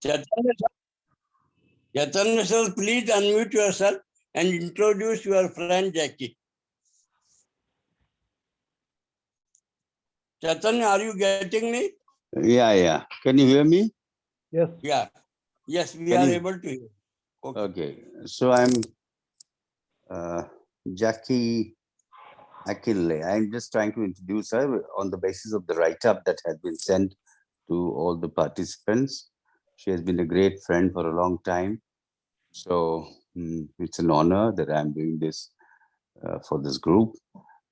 Chaitanya sir, Chaitanya sir, please unmute yourself and introduce your friend Jackie. Chaitanya, are you getting me? Yeah. Can you hear me? Yes. Yeah. Yes, we Can are you- able to hear. Okay. So I'm Jackie McInley. I'm just trying to introduce her on the basis of the write-up that has been sent to all the participants. She has been a great friend for a long time. So it's an honor that I'm doing this for this group.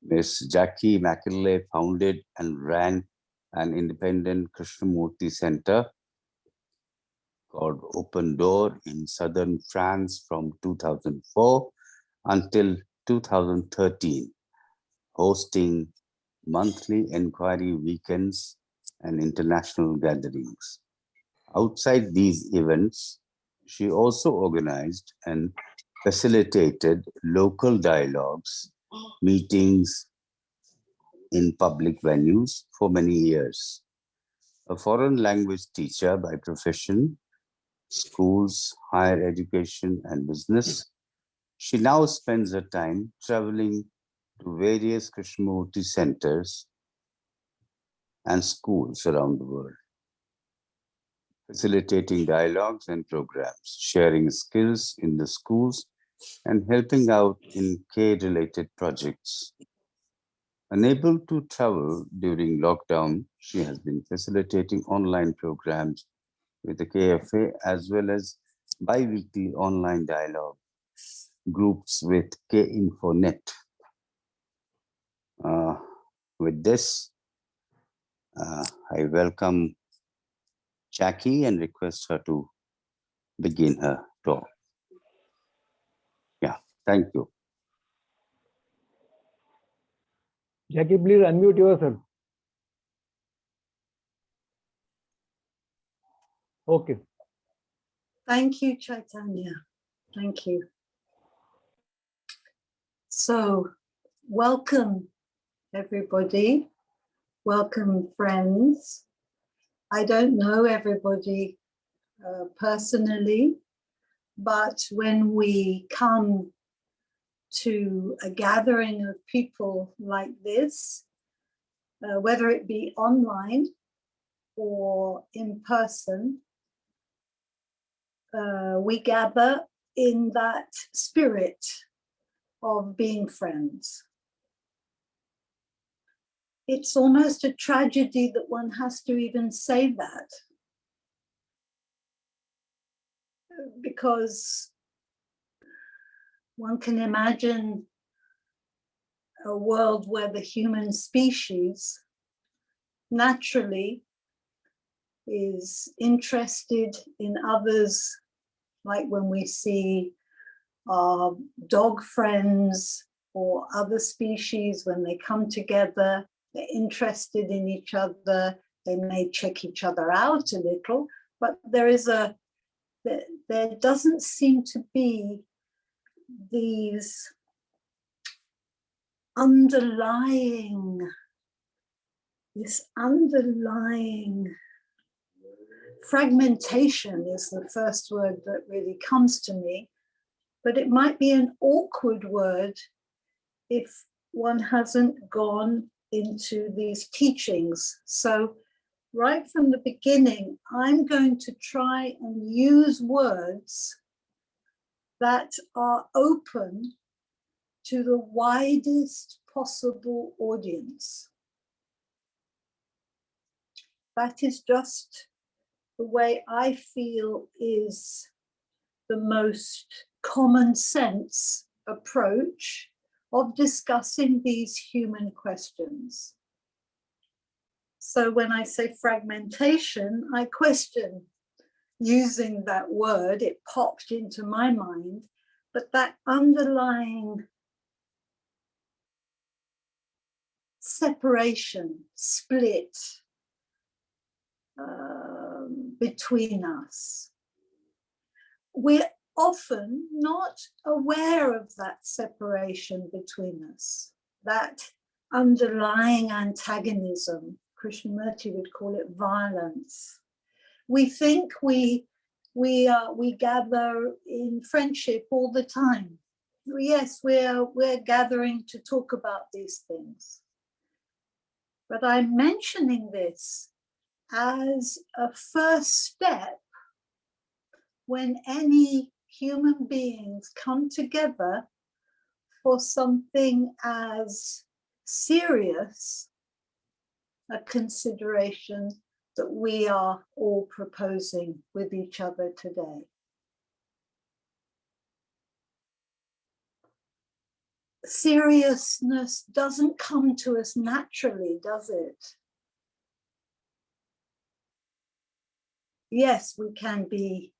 Miss Jackie McInley founded and ran an independent Krishnamurti Center called Open Door in southern France from 2004 until 2013, hosting monthly inquiry weekends and international gatherings. Outside these events, she also organized and facilitated local dialogues, meetings in public venues for many years. A foreign language teacher by profession, schools, higher education, and business, she now spends her time traveling to various Krishnamurti centers and schools around the world, facilitating dialogues and programs, sharing skills in the schools, and helping out in care-related projects. Unable to travel during lockdown, she has been facilitating online programs with the KFA as well as bi-weekly online dialogue groups with K-InfoNet. With this, I welcome Jackie and request her to begin her talk. Yeah, thank you. Jackie, please unmute yourself. Okay. Thank you, Chaitanya. Thank you. So, welcome, everybody. Welcome, friends. I don't know everybody personally, but when we come to a gathering of people like this, whether it be online or in person, we gather in that spirit of being friends. It's almost a tragedy that one has to even say that, because one can imagine a world where the human species naturally is interested in others, like when we see our dog friends or other species, when they come together, they're interested in each other, they may check each other out a little, but there doesn't seem to be these underlying fragmentation is the first word that really comes to me, but it might be an awkward word if one hasn't gone into these teachings. So right from the beginning, I'm going to try and use words that are open to the widest possible audience. That is just the way I feel is the most common sense approach of discussing these human questions. So when I say fragmentation, I question using that word, it popped into my mind, but that underlying separation, split between us. We're often not aware of that separation between us, that underlying antagonism. Krishnamurti would call it violence. We think we we gather in friendship all the time. Yes, we're gathering to talk about these things. But I'm mentioning this as a first step when any human beings come together for something as serious a consideration that we are all proposing with each other today. Seriousness doesn't come to us naturally, does it? Yes, we can be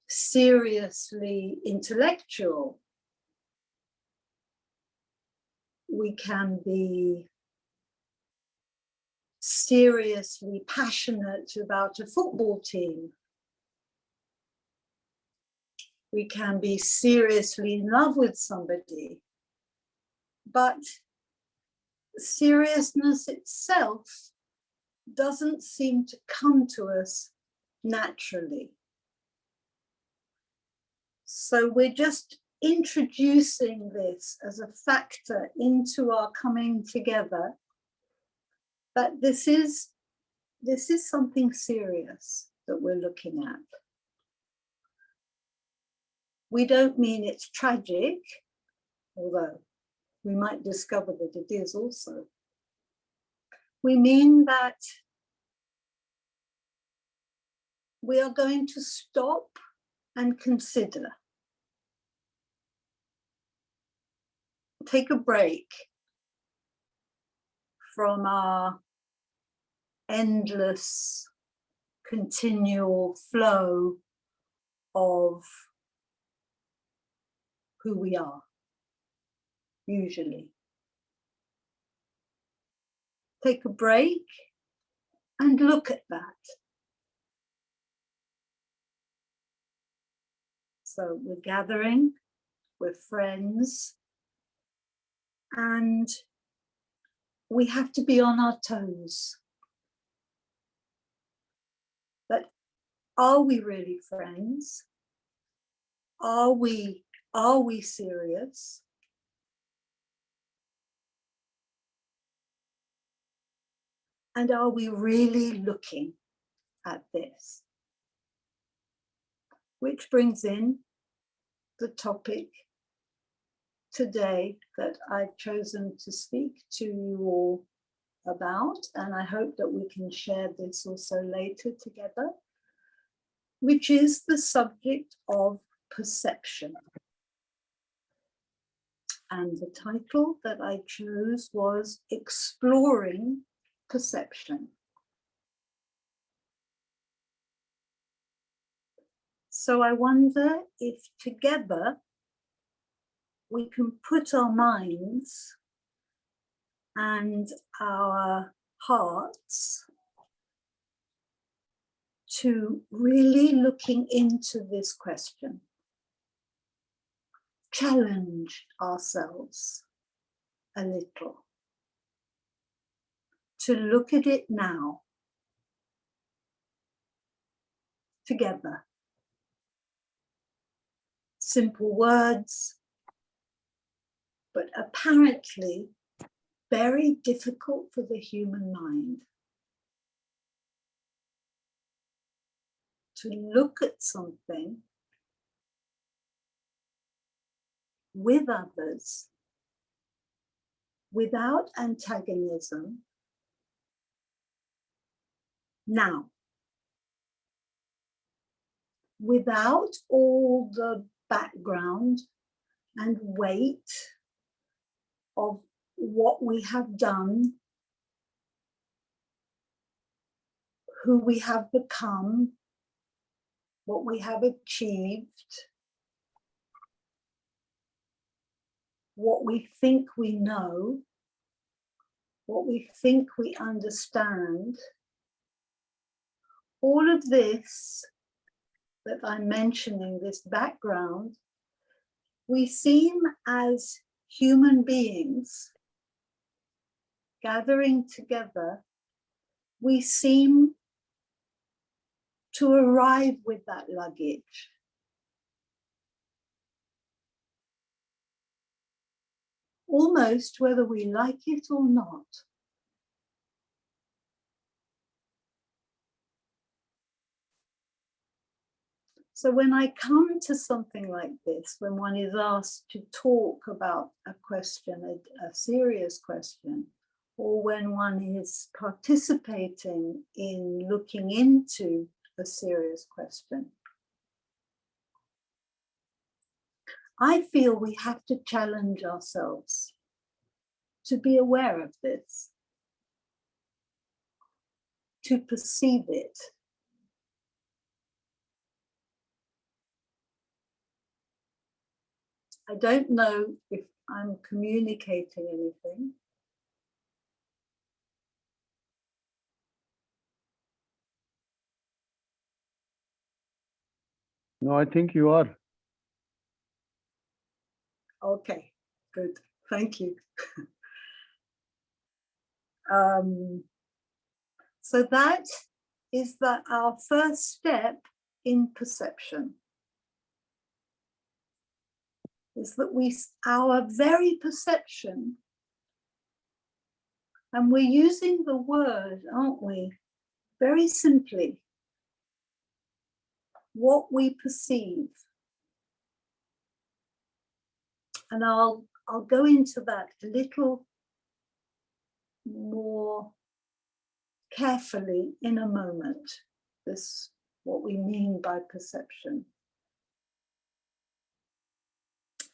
seriously intellectual. We can be seriously passionate about a football team. We can be seriously in love with somebody. But seriousness itself doesn't seem to come to us naturally. So we're just introducing this as a factor into our coming together, that this is something serious that we're looking at. We don't mean it's tragic, although we might discover that it is also. We mean that we are going to stop and consider. Take a break from our endless, continual flow of who we are, usually. Take a break and look at that. So we're gathering, we're friends, and we have to be on our toes. But are we really friends? Are we serious? And are we really looking at this? Which brings in the topic today that I've chosen to speak to you all about, and I hope that we can share this also later together, which is the subject of perception. And the title that I chose was Exploring Perception. So I wonder if together we can put our minds and our hearts to really looking into this question. Challenge ourselves a little to look at it now together. Simple words, but apparently very difficult for the human mind. To look at something with others without antagonism now, without all the background and weight of what we have done, who we have become, what we have achieved, what we think we know, what we think we understand. All of this that I'm mentioning, this background, we seem as human beings gathering together, we seem to arrive with that luggage. Almost whether we like it or not. So when I come to something like this, when one is asked to talk about a question, a serious question, or when one is participating in looking into a serious question, I feel we have to challenge ourselves to be aware of this, to perceive it. I don't know if I'm communicating anything. No, I think you are. Okay, good, thank you. So that is our first step in perception. Is that our very perception, and we're using the word, aren't we, very simply, what we perceive. And I'll go into that a little more carefully in a moment, what we mean by perception.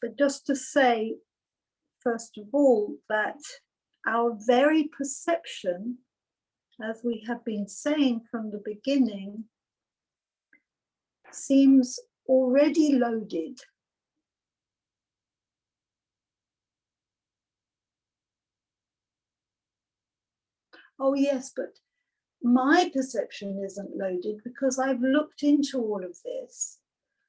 But just to say, first of all, that our very perception, as we have been saying from the beginning, seems already loaded. Oh yes, but my perception isn't loaded because I've looked into all of this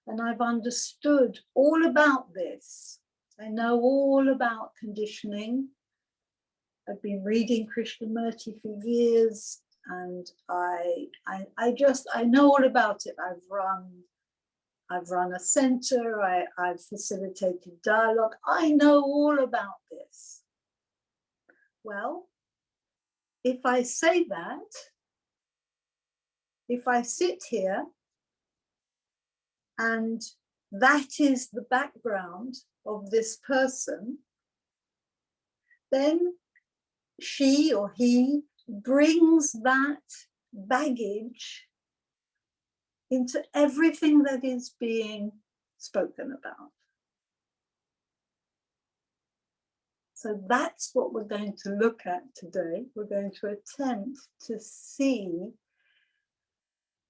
and I've understood all about this. I know all about conditioning. I've been reading Krishnamurti for years, and I know all about it. I've run a center, I've facilitated dialogue. I know all about this. Well, if I say that, if I sit here and that is the background of this person, then she or he brings that baggage into everything that is being spoken about. So that's what we're going to look at today. We're going to attempt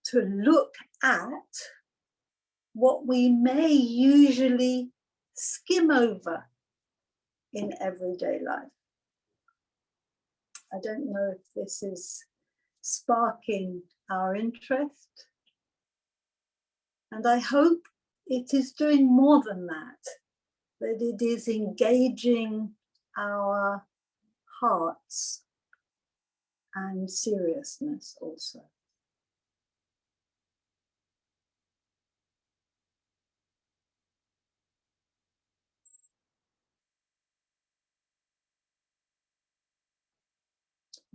to look at what we may usually skim over in everyday life. I don't know if this is sparking our interest. And I hope it is doing more than that it is engaging our hearts and seriousness also.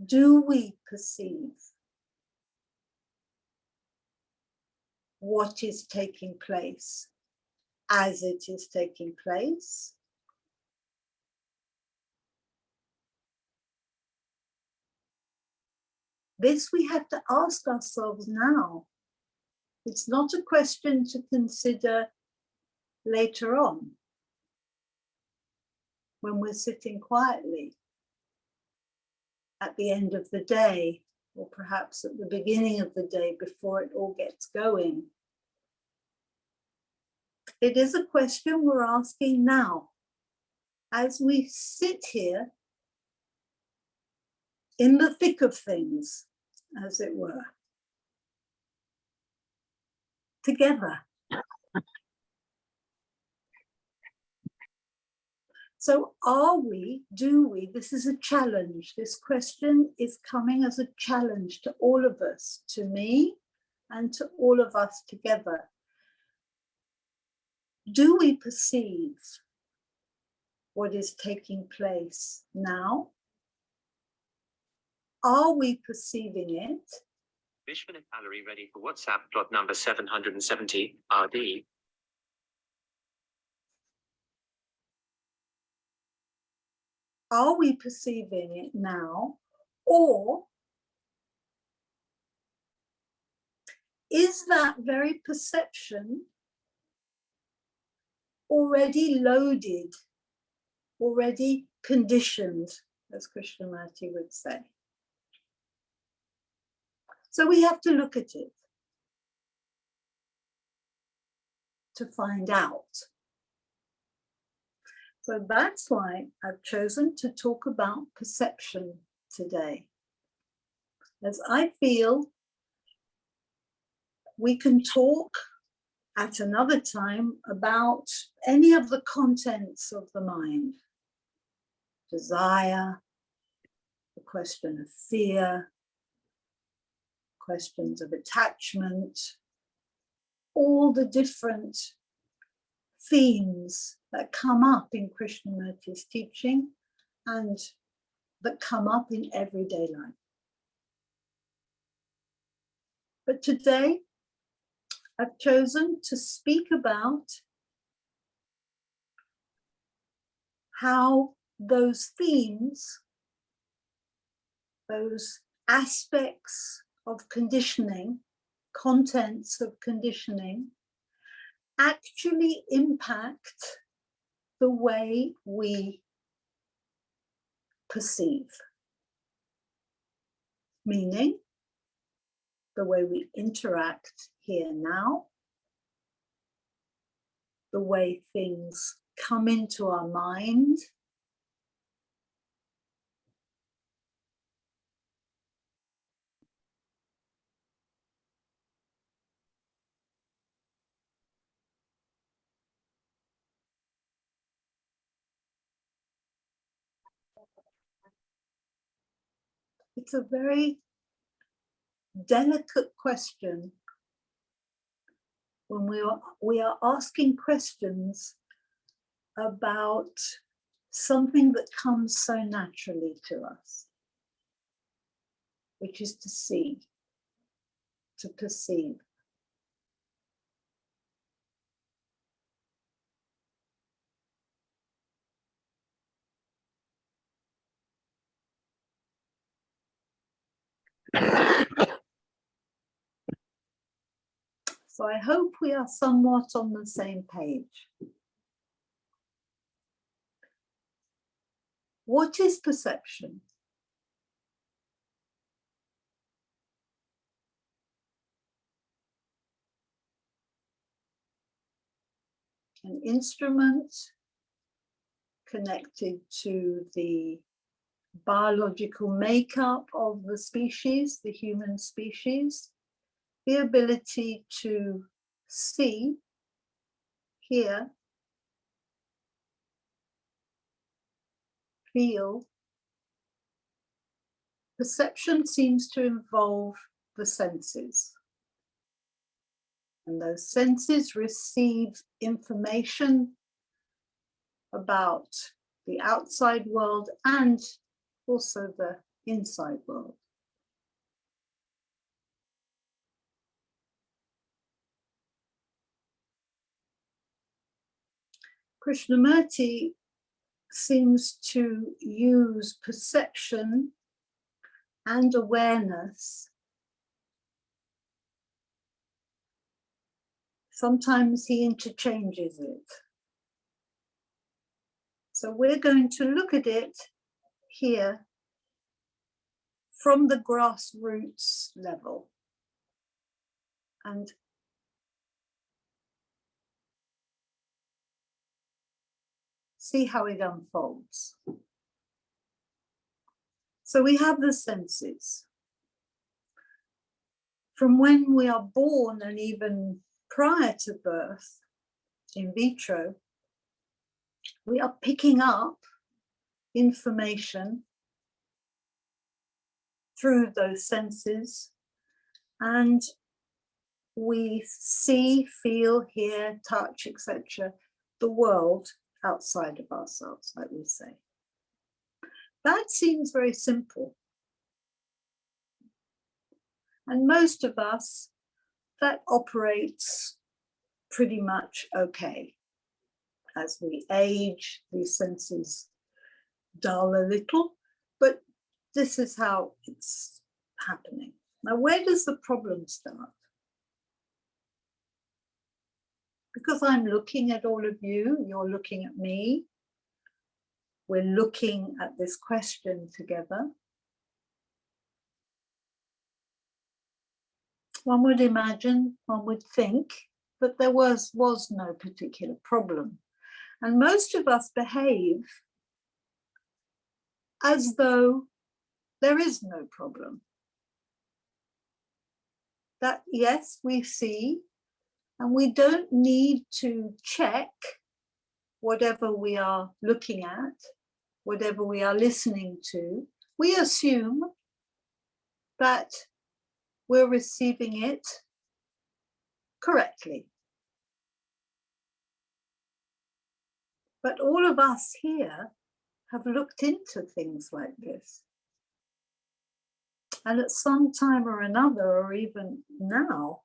Do we perceive what is taking place as it is taking place? This we have to ask ourselves now. It's not a question to consider later on, when we're sitting quietly at the end of the day, or perhaps at the beginning of the day before it all gets going. It is a question we're asking now, as we sit here in the thick of things, as it were, together. So do we, this is a challenge. This question is coming as a challenge to all of us, to me, and to all of us together. Do we perceive what is taking place now? Are we perceiving it? Vishwanath Gallery ready for WhatsApp plot number 770, RD. Are we perceiving it now? Or is that very perception already loaded, already conditioned, as Krishnamurti would say? So we have to look at it to find out. So that's why I've chosen to talk about perception today, as I feel we can talk at another time about any of the contents of the mind. Desire, the question of fear, questions of attachment, all the different themes that come up in Krishnamurti's teaching and that come up in everyday life. But today, I've chosen to speak about how those themes, those aspects of conditioning, contents of conditioning, actually impact the way we perceive. Meaning, the way we interact here now, the way things come into our mind, it's a very delicate question when we are asking questions about something that comes so naturally to us, which is to see, to perceive. So I hope we are somewhat on the same page. What is perception? An instrument connected to the biological makeup of the species, the human species, the ability to see, hear, feel. Perception seems to involve the senses. And those senses receive information about the outside world and also the inside world. Krishnamurti seems to use perception and awareness. Sometimes he interchanges it. So we're going to look at it here from the grassroots level and see how it unfolds. So we have the senses. From when we are born and even prior to birth, in vitro, we are picking up information through those senses, and we see, feel, hear, touch, etc., the world outside of ourselves, like we say. That seems very simple. And most of us, that operates pretty much okay. As we age, these senses dull a little, but this is how it's happening. Now, where does the problem start? Because I'm looking at all of you, you're looking at me, we're looking at this question together. One would imagine, one would think that there was no particular problem. And most of us behave as though there is no problem. That yes, we see, and we don't need to check whatever we are looking at, whatever we are listening to. We assume that we're receiving it correctly. But all of us here have looked into things like this. And at some time or another, or even now,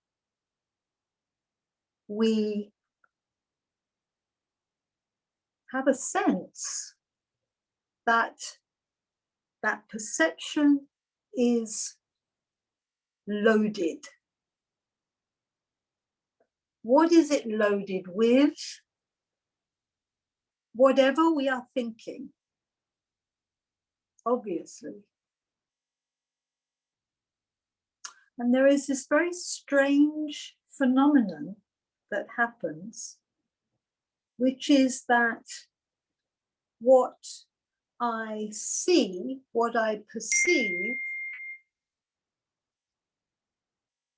we have a sense that that perception is loaded. What is it loaded with? Whatever we are thinking, obviously. And there is this very strange phenomenon that happens, which is that what I see, what I perceive,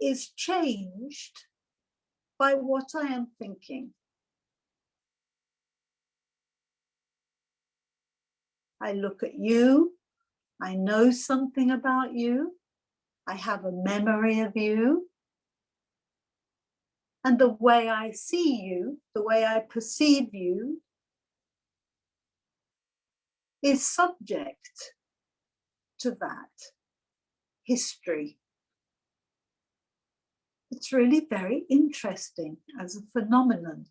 is changed by what I am thinking. I look at you, I know something about you, I have a memory of you, and the way I see you, the way I perceive you, is subject to that history. It's really very interesting as a phenomenon,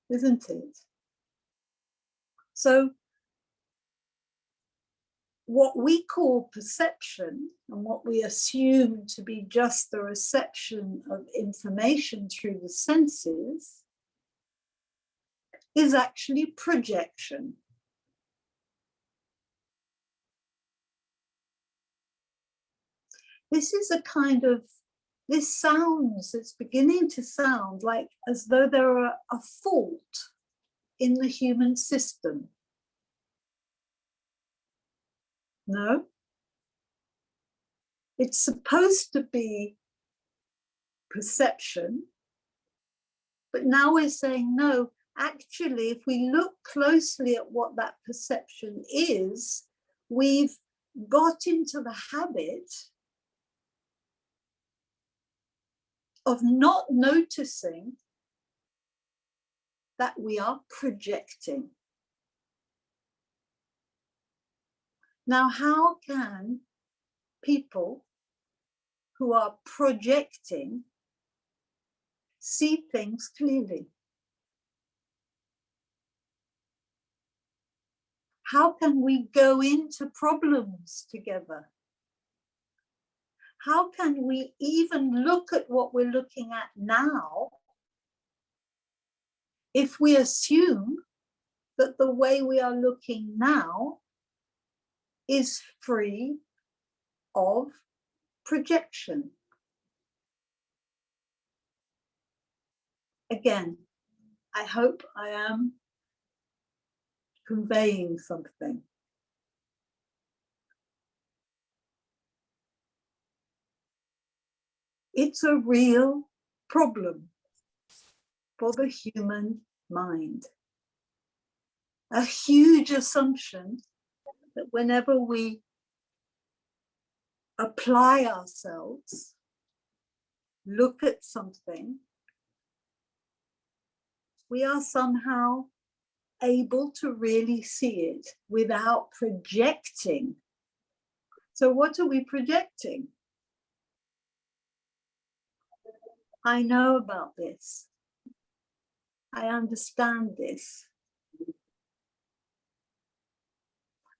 isn't it? So what we call perception and what we assume to be just the reception of information through the senses is actually projection. This is a kind of, it's beginning to sound like as though there are a fault in the human system. No? It's supposed to be perception, but now we're saying no, actually, if we look closely at what that perception is, we've got into the habit of not noticing that we are projecting. Now, how can people who are projecting see things clearly? How can we go into problems together? How can we even look at what we're looking at now if we assume that the way we are looking now is free of projection? Again, I hope I am conveying something. It's a real problem for the human mind. A huge assumption that whenever we apply ourselves, look at something, we are somehow able to really see it without projecting. So what are we projecting? I know about this. I understand this.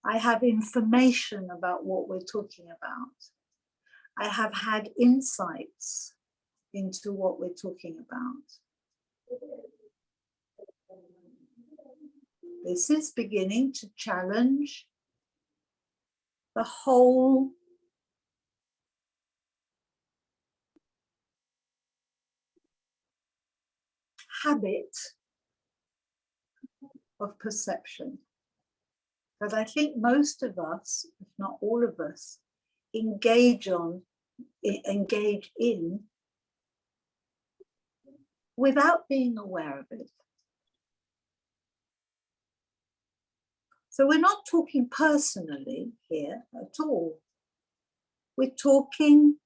I have information about what we're talking about. I have had insights into what we're talking about. This is beginning to challenge the whole habit of perception that I think most of us, if not all of us, engage in without being aware of it. So we're not talking personally here at all. We're talking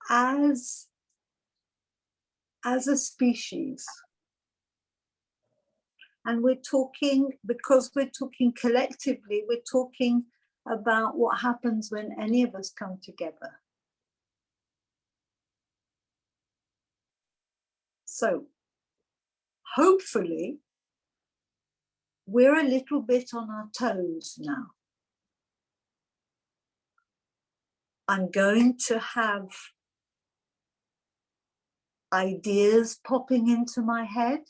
as a species. And we're talking, because we're talking collectively, we're talking about what happens when any of us come together. So hopefully we're a little bit on our toes now. I'm going to have ideas popping into my head.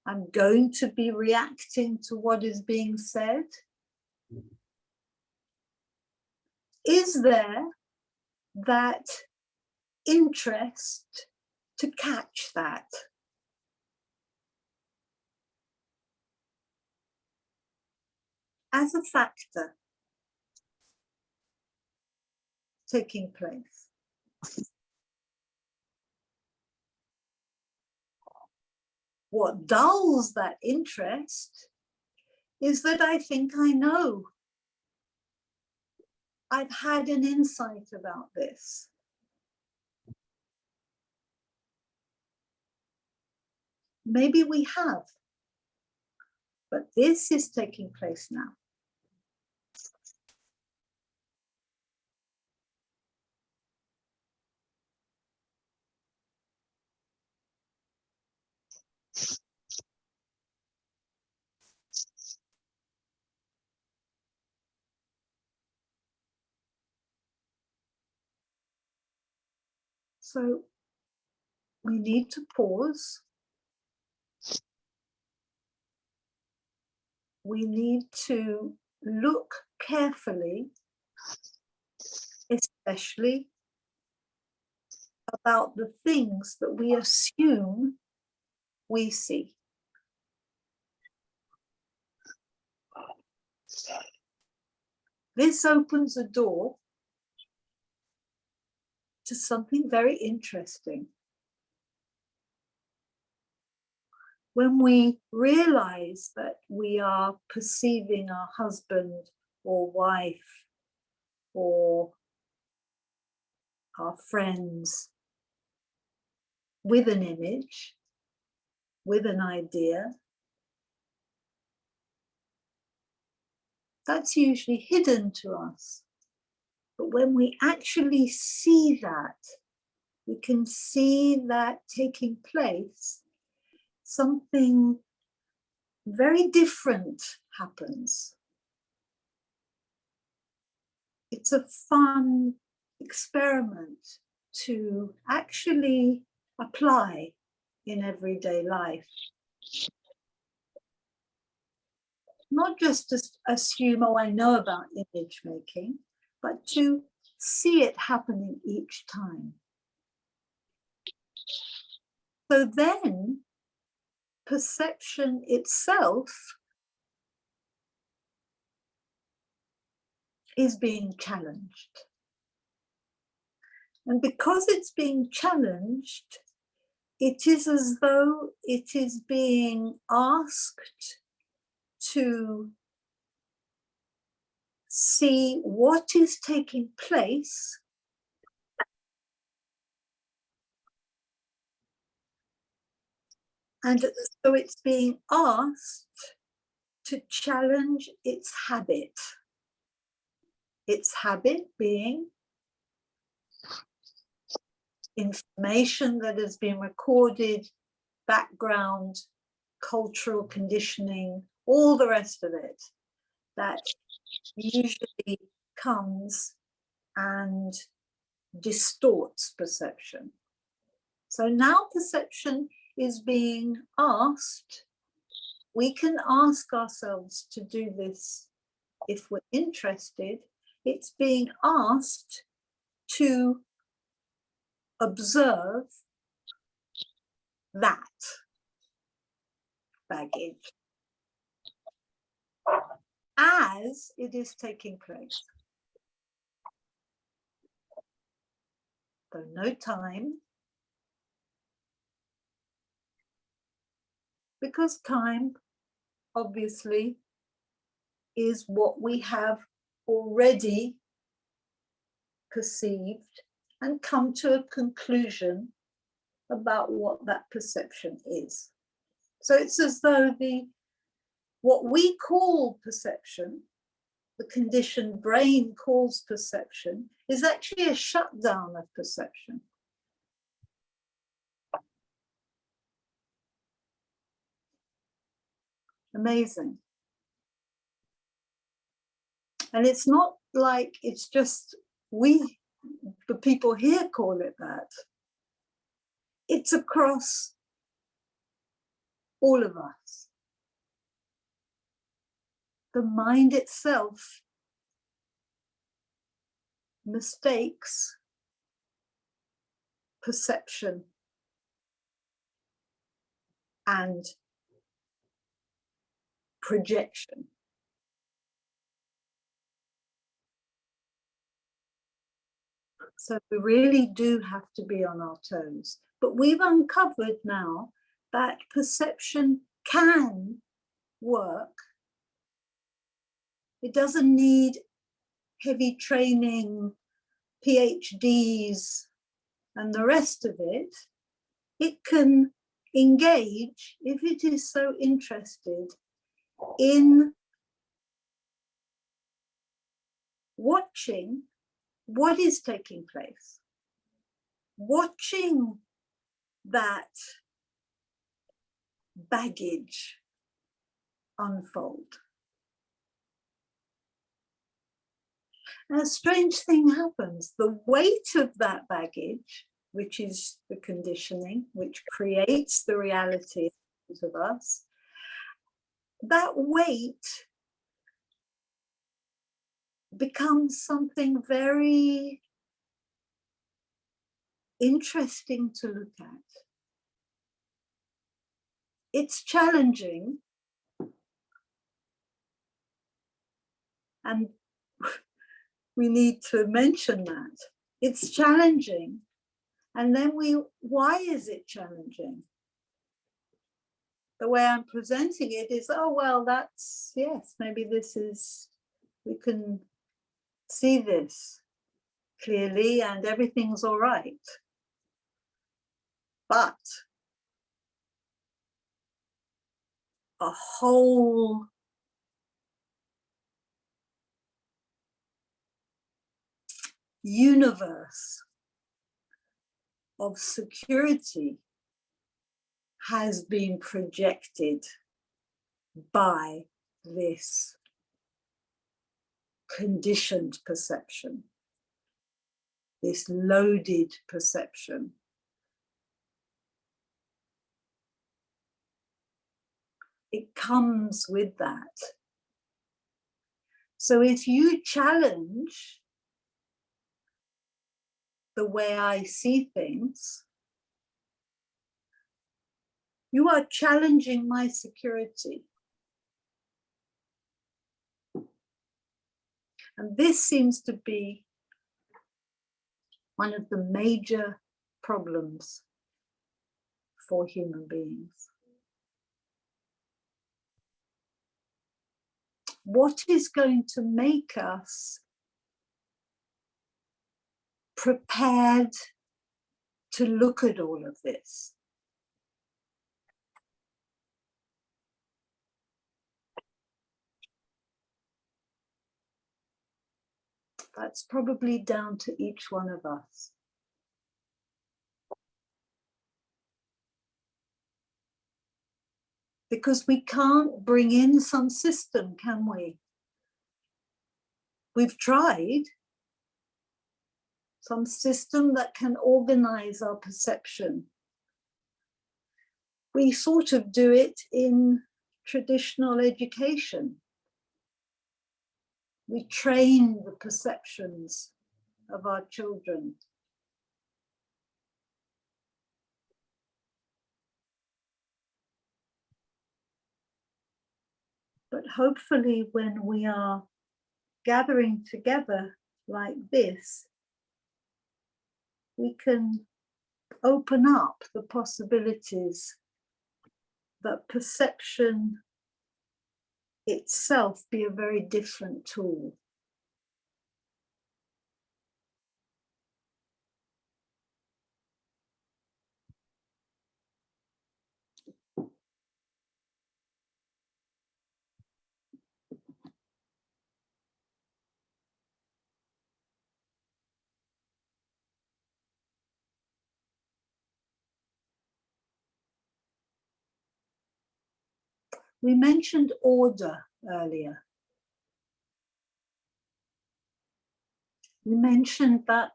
I'm going to be reacting to what is being said. Is there that interest to catch that? As a factor taking place. What dulls that interest is that I think I know. I've had an insight about this. Maybe we have, but this is taking place now. So we need to pause. We need to look carefully, especially about the things that we assume we see. This opens a door to something very interesting. When we realize that we are perceiving our husband or wife or our friends with an image, with an idea, that's usually hidden to us. But when we actually see that, we can see that taking place, something very different happens. It's a fun experiment to actually apply in everyday life. Not just to assume, oh, I know about image making, but to see it happening each time. So then perception itself is being challenged. And because it's being challenged, it is as though it is being asked to see what is taking place and so it's being asked to challenge its habit. Its habit being information that has been recorded, background, cultural conditioning, all the rest of it, that usually comes and distorts perception. So now perception is being asked. We can ask ourselves to do this if we're interested. It's being asked to observe that baggage as it is taking place. So no time, because time obviously is what we have already perceived and come to a conclusion about what that perception is. So it's as though what we call perception, the conditioned brain calls perception, is actually a shutdown of perception. Amazing. And it's not like it's just we, the people here, call it that. It's across all of us. The mind itself mistakes perception and projection. So we really do have to be on our toes. But we've uncovered now that perception can work. It doesn't need heavy training, PhDs, and the rest of it. It can engage, if it is so interested, in watching what is taking place, watching that baggage unfold. And a strange thing happens. The weight of that baggage, which is the conditioning, which creates the reality of us, that weight becomes something very interesting to look at. It's challenging, and we need to mention that. It's challenging, and then why is it challenging? The way I'm presenting it is, oh, well, that's, yes, maybe this is, we can see this clearly and everything's all right. But a whole universe of security has been projected by this conditioned perception, this loaded perception. It comes with that. So if you challenge the way I see things, you are challenging my security. And this seems to be one of the major problems for human beings. what is going to make us prepared to look at all of this? That's probably down to each one of us. Because we can't bring in some system, can we? We've tried some system that can organize our perception. We sort of do it in traditional education. We train the perceptions of our children. But hopefully when we are gathering together like this, we can open up the possibilities that perception itself be a very different tool. We mentioned order earlier. We mentioned that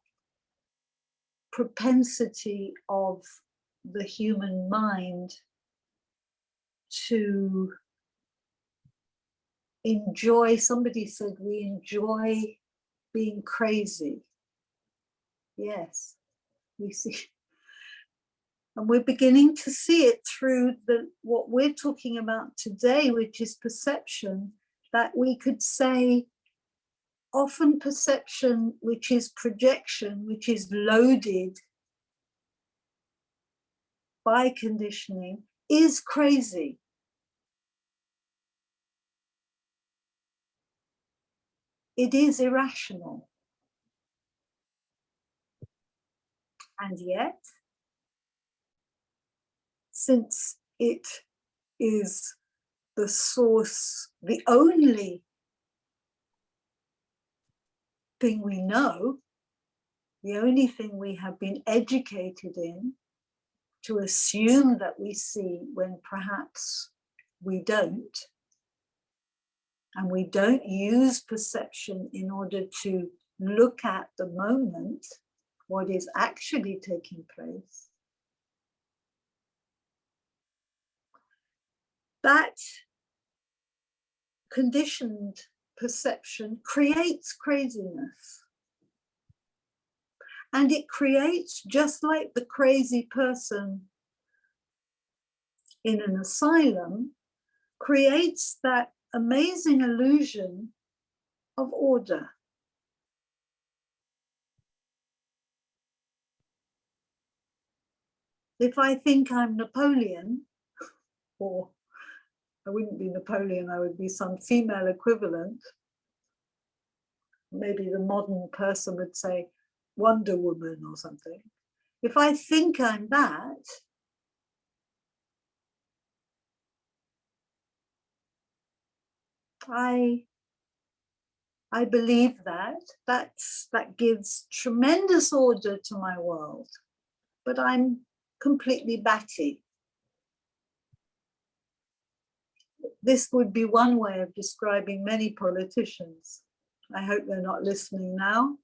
propensity of the human mind to enjoy, somebody said we enjoy being crazy. Yes, we see. And we're beginning to see it through what we're talking about today, which is perception, that we could say often perception, which is projection, which is loaded by conditioning, is crazy. It is irrational. And yet, since it is the source, the only thing we know, the only thing we have been educated in, to assume that we see when perhaps we don't, and we don't use perception in order to look at the moment, what is actually taking place, that conditioned perception creates craziness. And it creates, just like the crazy person in an asylum, creates that amazing illusion of order. If I think I'm Napoleon, or I wouldn't be Napoleon, I would be some female equivalent. Maybe the modern person would say Wonder Woman or something. If I think I'm that, I believe that gives tremendous order to my world, but I'm completely batty. This would be one way of describing many politicians. I hope they're not listening now.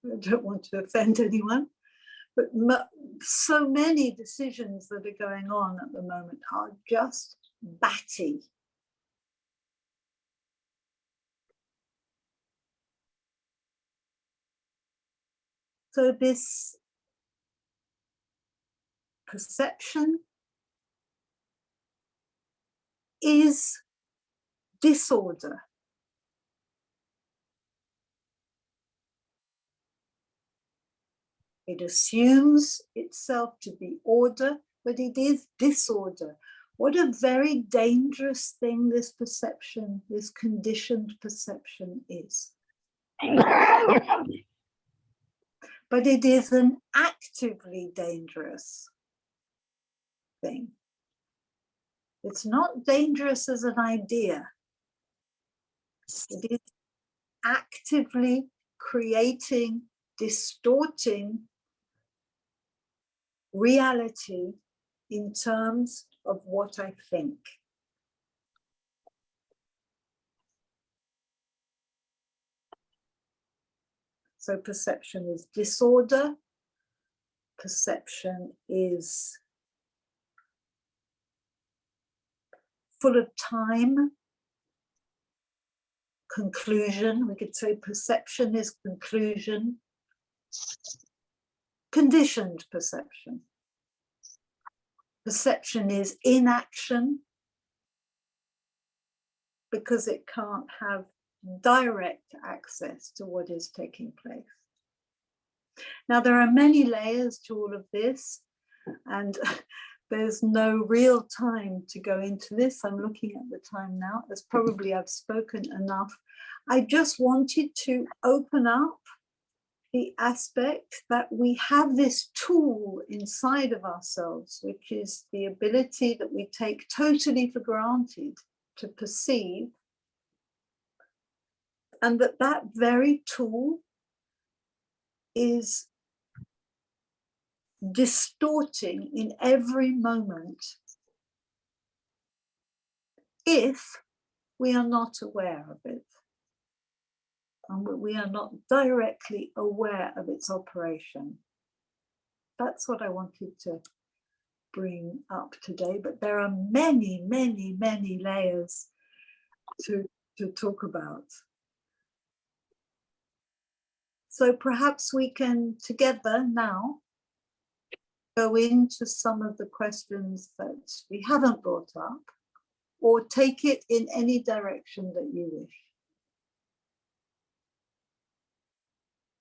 I don't want to offend anyone, but so many decisions that are going on at the moment are just batty. So this perception is disorder. It assumes itself to be order, but it is disorder. What a very dangerous thing this perception, this conditioned perception is. But it is an actively dangerous thing. It's not dangerous as an idea. It is actively creating, distorting reality in terms of what I think. So perception is disorder. Perception is full of time. Conclusion, we could say perception is conclusion. Conditioned perception. Perception is inaction because it can't have direct access to what is taking place. Now, there are many layers to all of this, and there's no real time to go into this. I'm looking at the time now, as probably I've spoken enough. I just wanted to open up the aspect that we have this tool inside of ourselves, which is the ability that we take totally for granted to perceive, and that that very tool is distorting in every moment if we are not aware of it, and we are not directly aware of its operation. That's what I wanted to bring up today, but there are many, many, many layers to talk about. So perhaps we can together now go into some of the questions that we haven't brought up, or take it in any direction that you wish.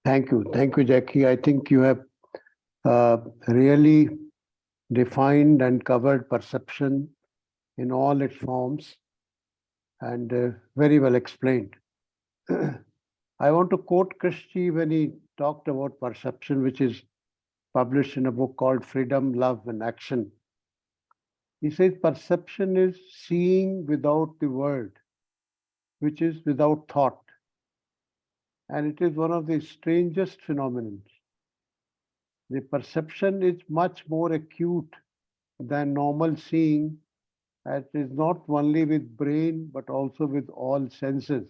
Thank you, Jackie. I think you have really defined and covered perception in all its forms, and very well explained. I want to quote Christie when he talked about perception, which is published in a book called Freedom, Love, and Action. He says perception is seeing without the world, which is without thought. And it is one of the strangest phenomena. The perception is much more acute than normal seeing, as it is not only with brain, but also with all senses.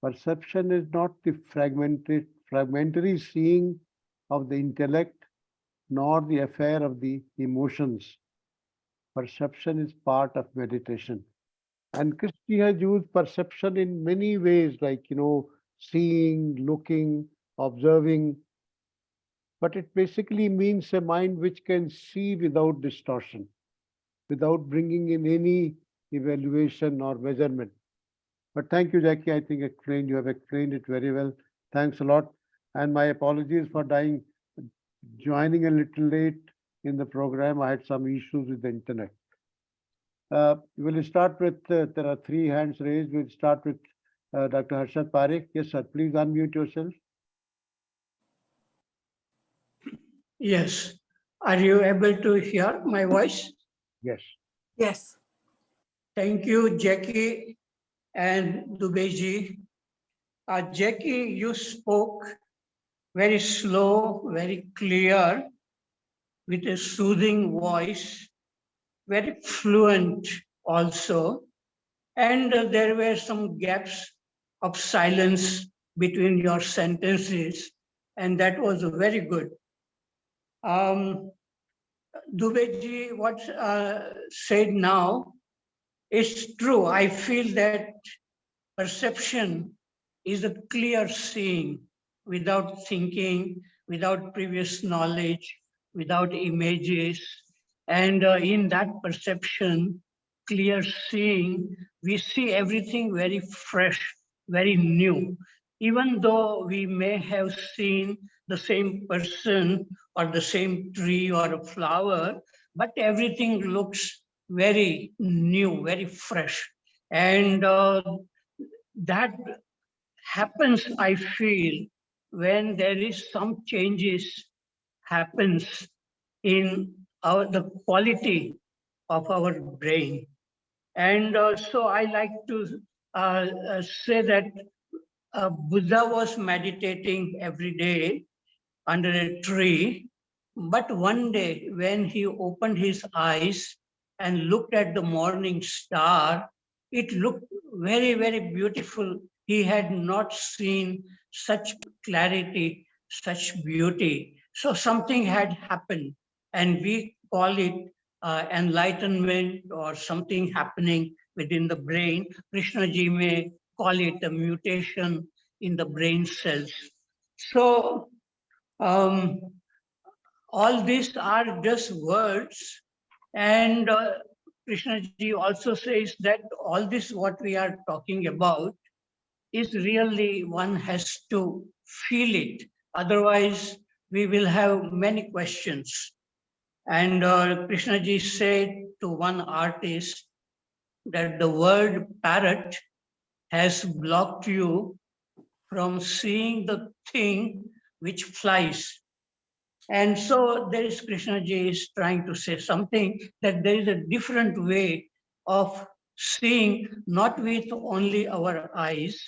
Perception is not the fragmentary seeing of the intellect, nor the affair of the emotions. Perception is part of meditation. And Christie has used perception in many ways, like, seeing, looking, observing. But it basically means a mind which can see without distortion, without bringing in any evaluation or measurement. But thank you, Jackie. I think you have explained it very well. Thanks a lot. And my apologies for joining a little late in the program. I had some issues with the internet. We'll start with, there are 3 hands raised. We'll start with Dr. Harshad Parekh. Yes, sir. Please unmute yourself. Yes. Are you able to hear my voice? Yes. Yes. Thank you, Jackie and Dubey. Jackie, you spoke very slow, very clear, with a soothing voice, very fluent also. And there were some gaps of silence between your sentences, and that was very good. Dubey, what said now is true. I feel that perception is a clear seeing without thinking, without previous knowledge, without images. And in that perception, clear seeing, we see everything very fresh, very new. Even though we may have seen the same person or the same tree or a flower, but everything looks very new, very fresh. And that happens, I feel, when there is some changes happens in the quality of our brain. And so I like to say that Buddha was meditating every day under a tree, but one day when he opened his eyes and looked at the morning star, it looked very, very beautiful. He had not seen such clarity, such beauty. So something had happened, and we call it enlightenment or something happening within the brain. Krishna ji may call it a mutation in the brain cells. So all these are just words, and Krishna ji also says that all this what we are talking about is really one has to feel it. Otherwise, we will have many questions. And Krishna ji said to one artist that the word parrot has blocked you from seeing the thing which flies. And so there is Krishna ji is trying to say something, that there is a different way of seeing, not with only our eyes,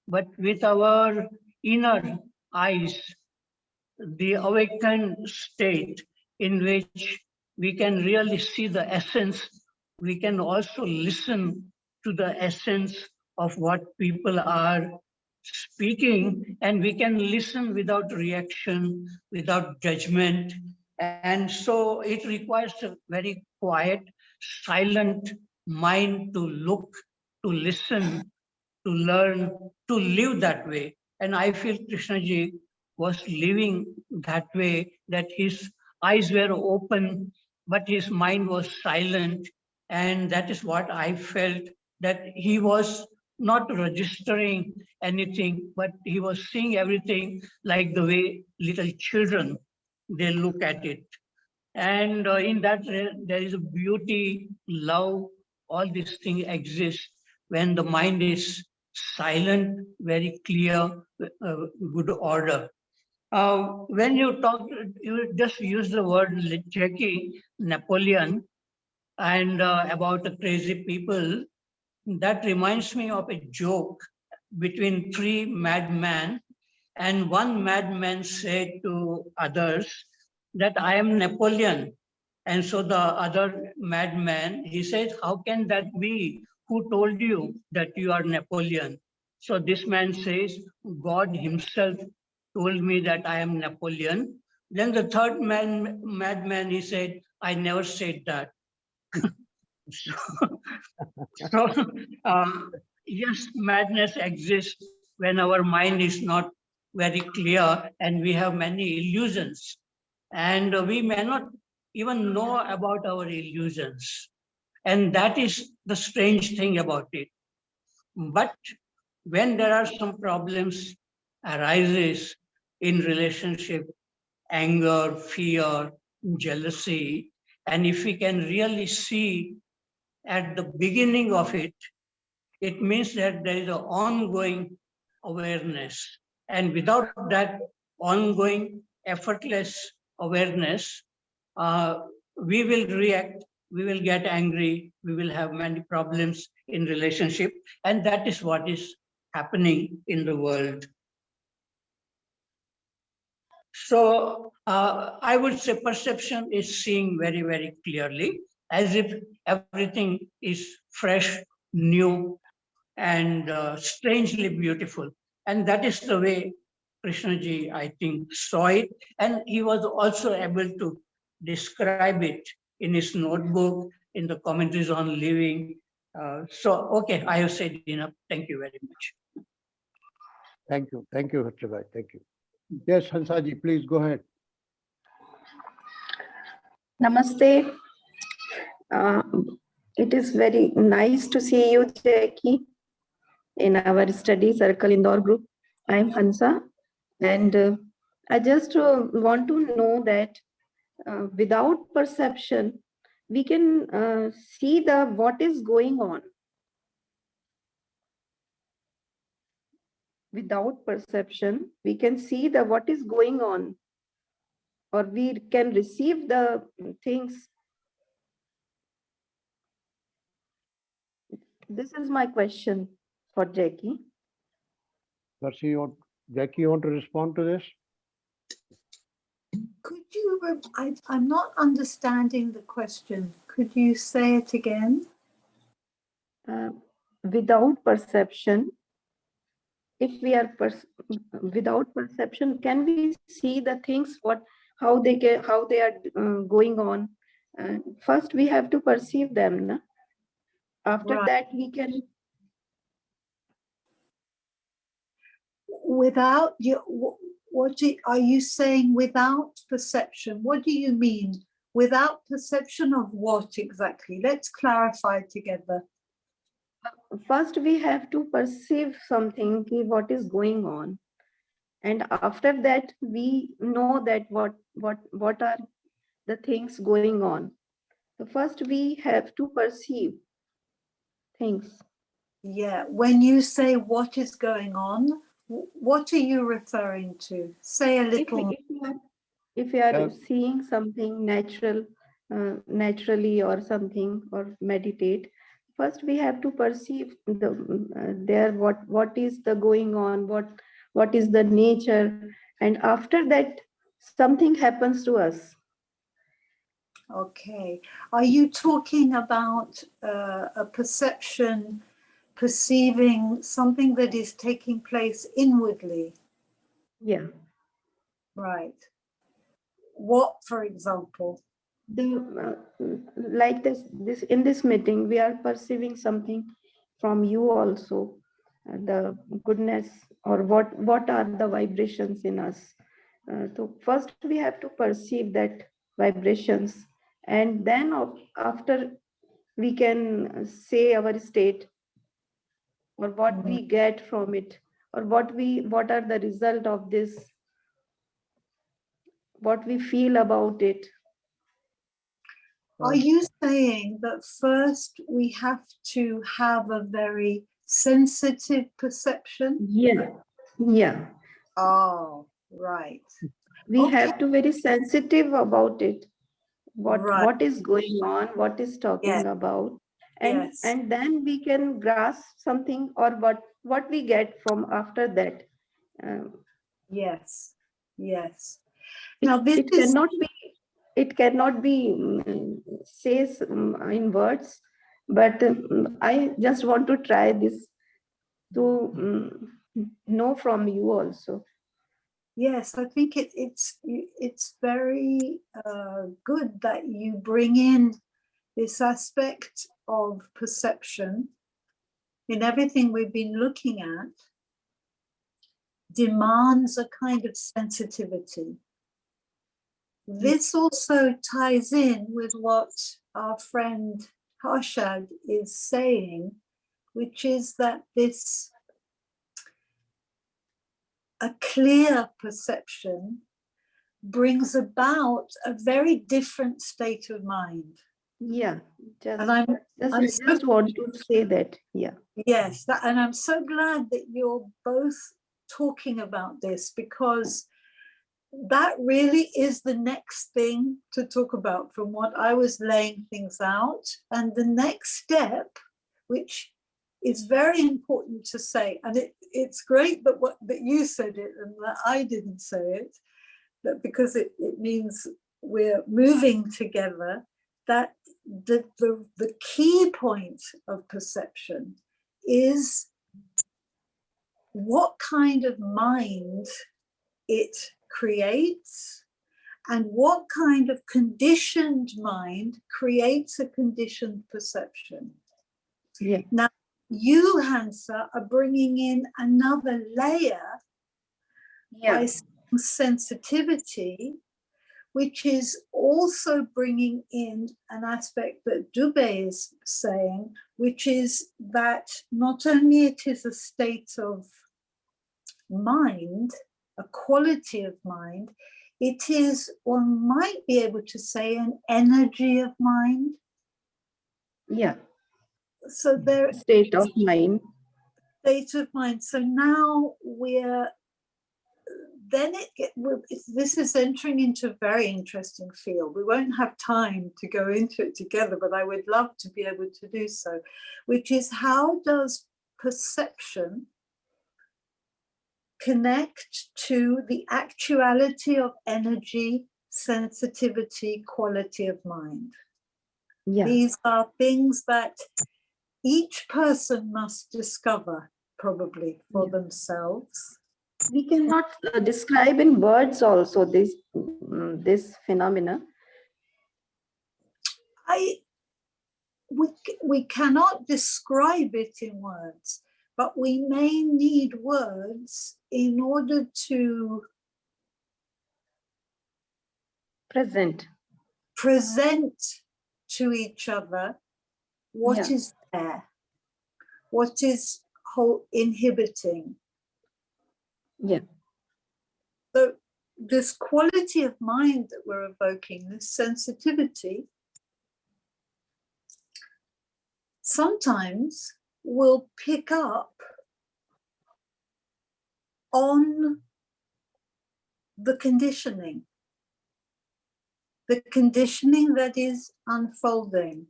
but with our inner eyes, the awakened state in which we can really see the essence. We can also listen to the essence of what people are speaking, and we can listen without reaction, without judgment. And so it requires a very quiet, silent mind to look, to listen, to learn, to live that way. And I feel Krishna ji was living that way, that his eyes were open, but his mind was silent. And that is what I felt, that he was not registering anything, but he was seeing everything like the way little children, they look at it. And in that, there is a beauty, love, all these things exist when the mind is silent, very clear, good order. When you talk, you just use the word Jackie, Napoleon, and about the crazy people. That reminds me of a joke between three madmen, and one madman said to others that I am Napoleon. And so the other madman, he said, how can that be? Who told you that you are Napoleon? So this man says, God himself told me that I am Napoleon. Then the third madman, he said, I never said that. So, yes, madness exists when our mind is not very clear and we have many illusions. And we may not even know about our illusions. And that is the strange thing about it. But when there are some problems arises in relationship, anger, fear, jealousy, and if we can really see at the beginning of it, it means that there is an ongoing awareness. And without that ongoing, effortless awareness, we will react, we will get angry, we will have many problems in relationship, and that is what is happening in the world. So I would say perception is seeing very, very clearly, as if everything is fresh, new, and strangely beautiful. And that is the way Krishna ji, I think, saw it. And he was also able to describe it in his notebook, in the commentaries on living. So, okay, I have said enough. Thank you very much. Thank you. Thank you, Harshad. Thank you. Yes, Hansa ji, please go ahead. Namaste. It is very nice to see you, Jackie, in our study circle Indore group. I am Hansa, and I just want to know that without perception, we can see the what is going on. Without perception, we can see the what is going on, or we can receive the things. This is my question for Jackie. Jackie, you want to respond to this? Could you, I'm not understanding the question. Could you say it again? Without perception, if we are without perception, can we see the things how they are going on? First, we have to perceive them. Na? After Right. that, we can. Without you, are you saying without perception? What do you mean? Without perception of what exactly? Let's clarify together. First, we have to perceive something, what is going on. And after that, we know that what are the things going on. So first, we have to perceive things. Yeah, when you say what is going on, what are you referring to? Say a little more. If we are seeing something natural, naturally or something, or meditate, first we have to perceive what is the going on, what is the nature, and after that something happens to us. Okay. Are you talking about a perceiving something that is taking place inwardly? Yeah. Right. What, for example? Like this in this meeting, we are perceiving something from you also, the goodness, or what are the vibrations in us. So first we have to perceive that vibrations, and then after we can say our state, or what we get from it, or what are the result of this, what we feel about it. Are you saying that first we have to have a very sensitive perception? Yeah. Oh, right. We have to very sensitive about it. Right. What is going on, what is talking about, and then we can grasp something, or what we get from after that. Yes. Now this it cannot be says in words, but I just want to try this to know from you also. Yes, I think it's very good that you bring in this aspect of perception in everything we've been looking at. Demands a kind of sensitivity. This also ties in with what our friend Harshad is saying, which is that a clear perception brings about a very different state of mind. Yeah, and I just want to say that. Yeah. Yes, and I'm so glad that you're both talking about this, because that really is the next thing to talk about from what I was laying things out. And the next step, which is very important to say, and it's great that you said it and that I didn't say it, that because it means we're moving together, that the key point of perception is what kind of mind it creates, and what kind of conditioned mind creates a conditioned perception. Yeah. Now, you, Hansa, are bringing in another layer by sensitivity, which is also bringing in an aspect that Dubey is saying, which is that not only it is a state of mind, a quality of mind, It is, one might be able to say, an energy of mind. Yeah, So there state of mind. state of mind. So now this is entering into a very interesting field. We won't have time to go into it together, but I would love to be able to do so, which is, how does perception connect to the actuality of energy, sensitivity, quality of mind? Yeah, These are things that each person must discover, probably for themselves. we cannot describe in words also this phenomena. We cannot describe it in words, but we may need words in order to Present. present to each other what Yeah. is there, what is inhibiting. Yeah, So this quality of mind that we're evoking, this sensitivity, sometimes will pick up on the conditioning that is unfolding.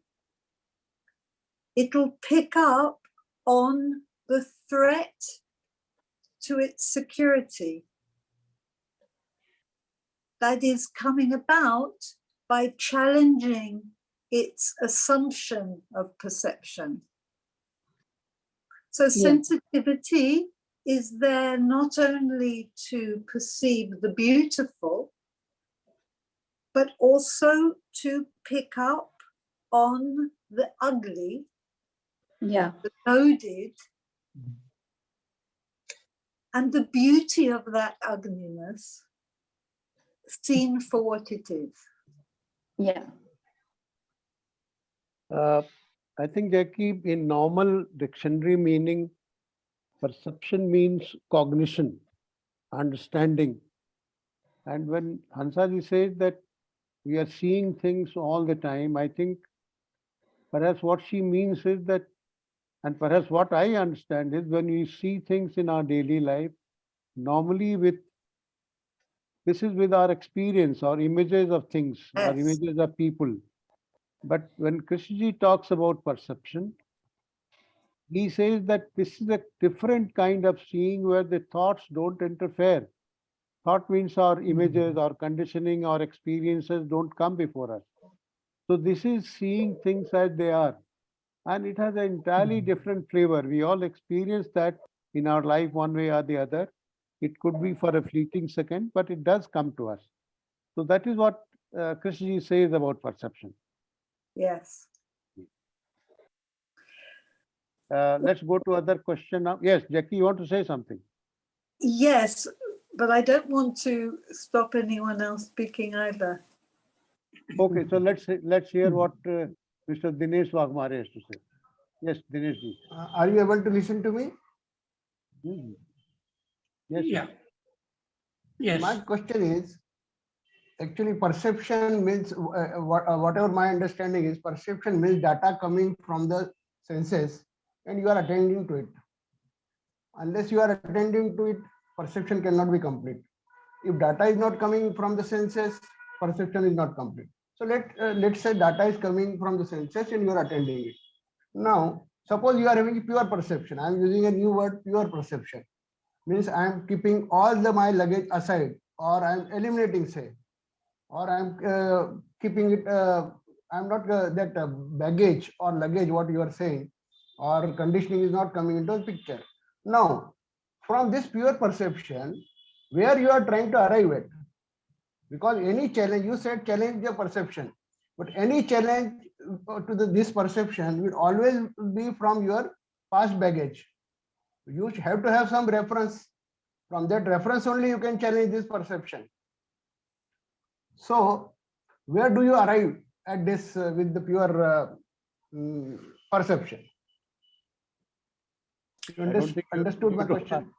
It'll pick up on the threat to its security that is coming about by challenging its assumption of perception. So sensitivity is there not only to perceive the beautiful, but also to pick up on the ugly, yeah, the loaded, and the beauty of that ugliness seen for what it is. yeah, I think, Jackie, in normal dictionary meaning, perception means cognition, understanding. And when Hansaji says that we are seeing things all the time, I think perhaps what she means is that, and perhaps what I understand is, when we see things in our daily life, normally this is with our experience or images of things, or Yes. images of people. But when Krishnaji talks about perception, he says that this is a different kind of seeing where the thoughts don't interfere. Thought means our images, our conditioning, our experiences don't come before us. So this is seeing things as they are. And it has an entirely different flavor. We all experience that in our life one way or the other. It could be for a fleeting second, but it does come to us. So that is what Krishnaji says about perception. Yes. Let's go to other question now. Yes, Jackie, you want to say something? Yes, but I don't want to stop anyone else speaking either. Okay, so let's hear what Mr. Dinesh Waghmare has to say. Yes, Dinesh ji. Are you able to listen to me? Mhm. Yes. Yeah. Yes. My question is, actually perception means, whatever my understanding is, perception means data coming from the senses and you are attending to it. Unless you are attending to it, perception cannot be complete. If data is not coming from the senses, perception is not complete. So let's say data is coming from the senses and you are attending it. Now, suppose you are having pure perception. I am using a new word, pure perception. Means I am keeping all my luggage aside, or I am eliminating, say, or I am keeping it, I am not that baggage or luggage, what you are saying, or conditioning is not coming into the picture. Now, from this pure perception, where you are trying to arrive at? Because any challenge, you said challenge your perception, but any challenge to this perception will always be from your past baggage. You have to have some reference. From that reference only you can challenge this perception. So where do you arrive at this with the pure perception? You understood my question?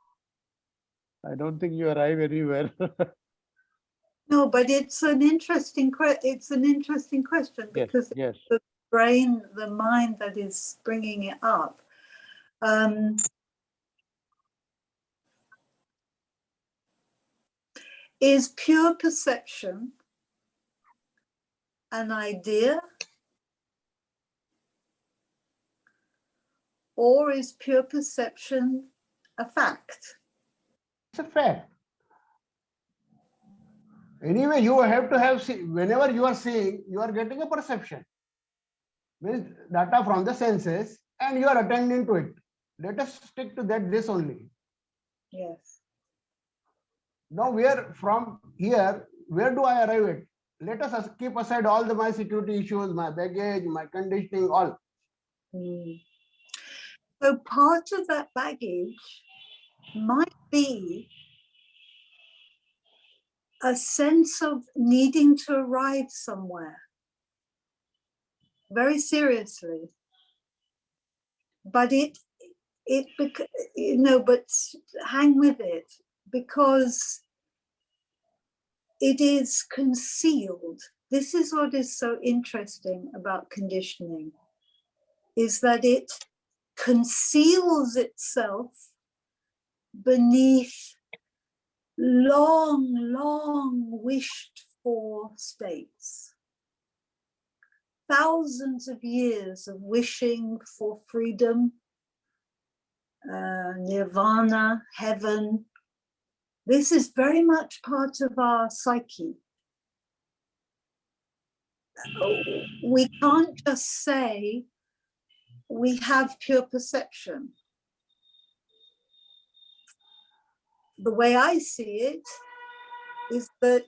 I don't think you arrive anywhere. No, but it's an interesting question Yes, because yes. the mind that is bringing it up. Is pure perception an idea, or is pure perception a fact? It's a fact. Anyway, you have to have, whenever you are seeing, you are getting a perception. Means data from the senses and you are attending to it. Let us stick to this only. Yes. Now from here, where do I arrive at? Let us keep aside all my security issues, my baggage, my conditioning, all. So part of that baggage might be a sense of needing to arrive somewhere, very seriously. But but hang with it, because it is concealed. This is what is so interesting about conditioning, is that it conceals itself beneath long wished for states. Thousands of years of wishing for freedom, nirvana, heaven. This is very much part of our psyche. We can't just say we have pure perception. The way I see it is that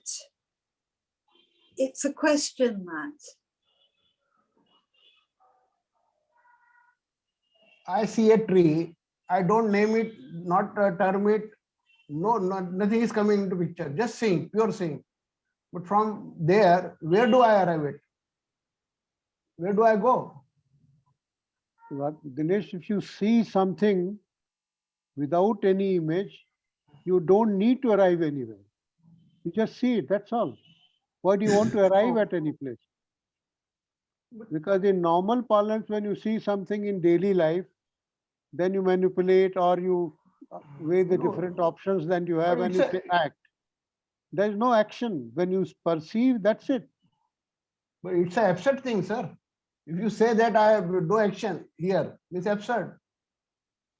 it's a question mark. I see a tree, I don't name it, not term it, nothing is coming into picture, just seeing, pure seeing. But from there, where do I arrive at? Where do I go? Dinesh, if you see something without any image, you don't need to arrive anywhere. You just see it, that's all. Why do you want to arrive at any place? Because in normal parlance, when you see something in daily life, then you manipulate or you weigh the different options that you have and you say act. There is no action. When you perceive, that's it. But it's an absurd thing, sir. If you say that I do action here, it's absurd.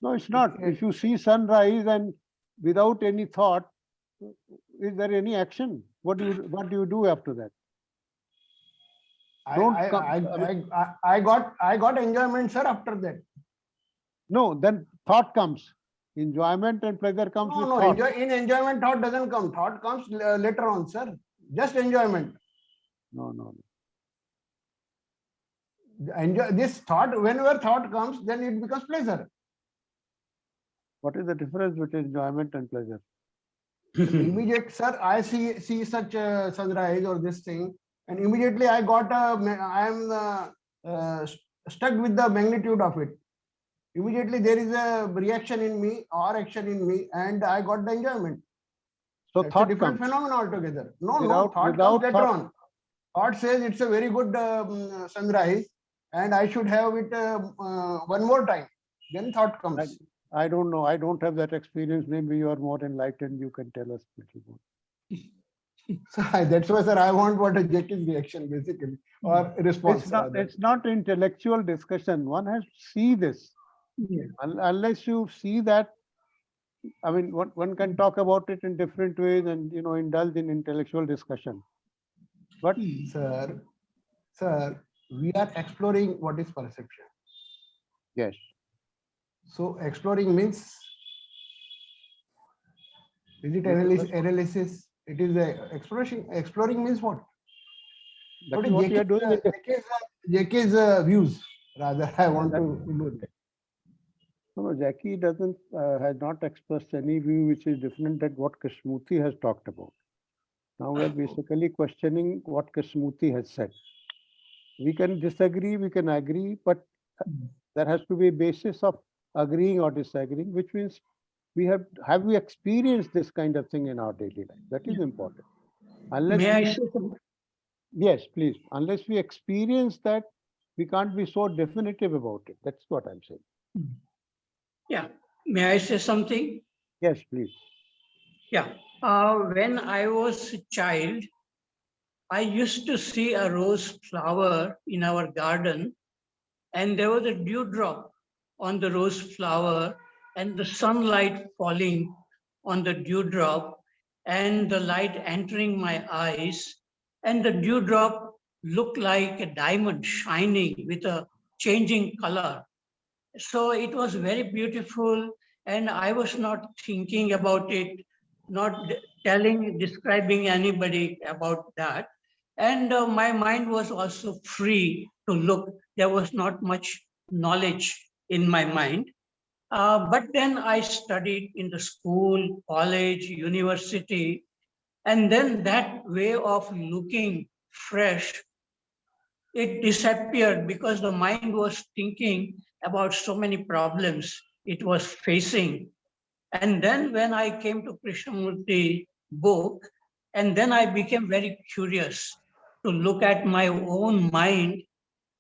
No, it's not. If you see sunrise and without any thought, is there any action? What do you do after that? I got enjoyment, sir, after that. No, then thought comes. Enjoyment and pleasure comes with thought. Enjoyment, thought doesn't come. Thought comes later on, sir. Just enjoyment. No. Enjoy this thought. Whenever thought comes, then it becomes pleasure. What is the difference between enjoyment and pleasure? Immediate, sir. I see such a sunrise or this thing, and immediately I am stuck with the magnitude of it. Immediately there is a reaction in me or action in me, and I got the enjoyment. So that's thought a different comes. phenomenon altogether. No, thought comes later on. Thought says it's a very good sunrise, and I should have it one more time. Then thought comes. I don't know. I don't have that experience. Maybe you are more enlightened. You can tell us a little more. So that's why, sir, I want what a Jackie's reaction basically, or response. It's not intellectual discussion. One has to see this. Yeah. Unless you see that, I mean, one can talk about it in different ways and indulge in intellectual discussion. But sir, we are exploring what is perception. Yes. So exploring means, is it analysis? It is a exploration. Exploring means what? That is what we are doing. Jackie's views, rather. I want to know that. No, Jackie has not expressed any view which is different than what Krishnamurti has talked about. Now we are basically questioning what Krishnamurti has said. We can disagree, we can agree, but there has to be a basis of agreeing or disagreeing, which means we have we experienced this kind of thing in our daily life. That is important. Unless May I we, say something? yes, please. Unless we experience that, we can't be so definitive about it. That's what I'm saying. Yeah. May I say something? Yes, please. Yeah. When I was a child, I used to see a rose flower in our garden, and there was a dewdrop on the rose flower, and the sunlight falling on the dewdrop, and the light entering my eyes, and the dewdrop looked like a diamond shining with a changing color. So it was very beautiful, and I was not thinking about it, not describing anybody about that. And my mind was also free to look. There was not much knowledge in my mind. But then I studied in the school, college, university, and then that way of looking fresh, it disappeared because the mind was thinking about so many problems it was facing. And then when I came to Krishnamurti book, and then I became very curious to look at my own mind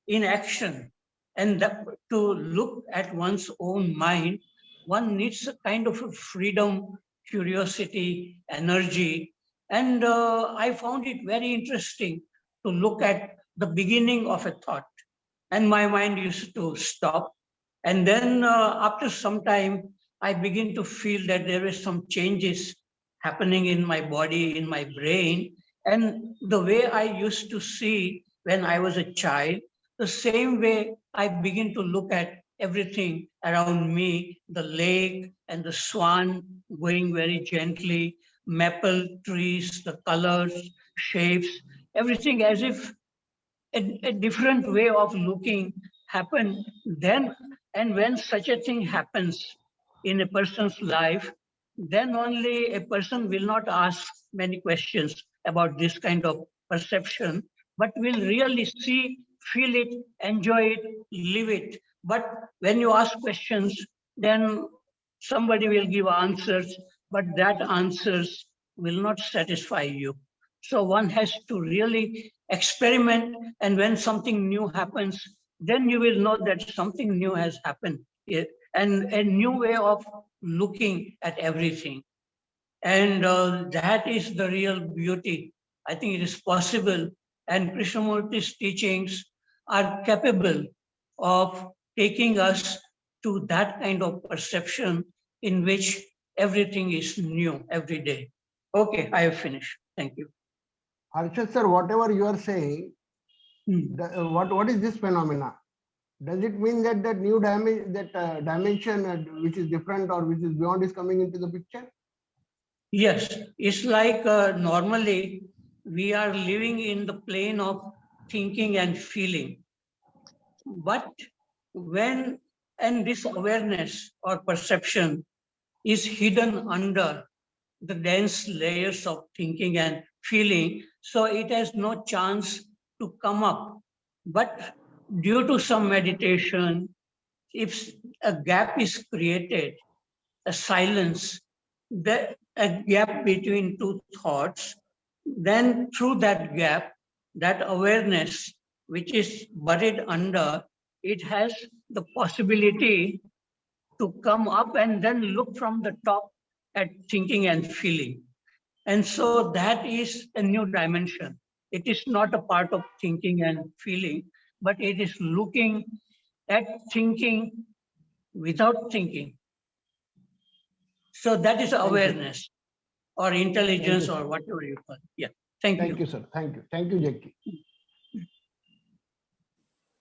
in action. And to look at one's own mind, one needs a kind of a freedom, curiosity, energy. And I found it very interesting to look at the beginning of a thought. And my mind used to stop. And then after some time, I begin to feel that there were some changes happening in my body, in my brain. And the way I used to see when I was a child, the same way I begin to look at everything around me, the lake and the swan going very gently, maple trees, the colors, shapes, everything as if a different way of looking happen then. And when such a thing happens in a person's life, then only a person will not ask many questions about this kind of perception, but will really see, feel it, enjoy it, live it. But when you ask questions, then somebody will give answers, but that answers will not satisfy you. So one has to really experiment, and when something new happens, then you will know that something new has happened, and a new way of looking at everything. And that is the real beauty. I think it is possible, and Krishnamurti's teachings are capable of taking us to that kind of perception in which everything is new every day. Okay, I have finished. Thank you. Harshad sir, whatever you are saying, what is this phenomena? Does it mean that that new dimension which is different or which is beyond is coming into the picture? Yes, it's like normally we are living in the plane of thinking and feeling. But when, and this awareness or perception is hidden under the dense layers of thinking and feeling, so it has no chance to come up. But due to some meditation, if a gap is created, a silence, a gap between two thoughts, then through that gap, that awareness which is buried under, it has the possibility to come up and then look from the top at thinking and feeling. And so that is a new dimension. It is not a part of thinking and feeling, but it is looking at thinking without thinking. So that is awareness or intelligence or whatever you call it. Yeah. Thank you. Thank you, sir. Thank you. Thank you, Jackie.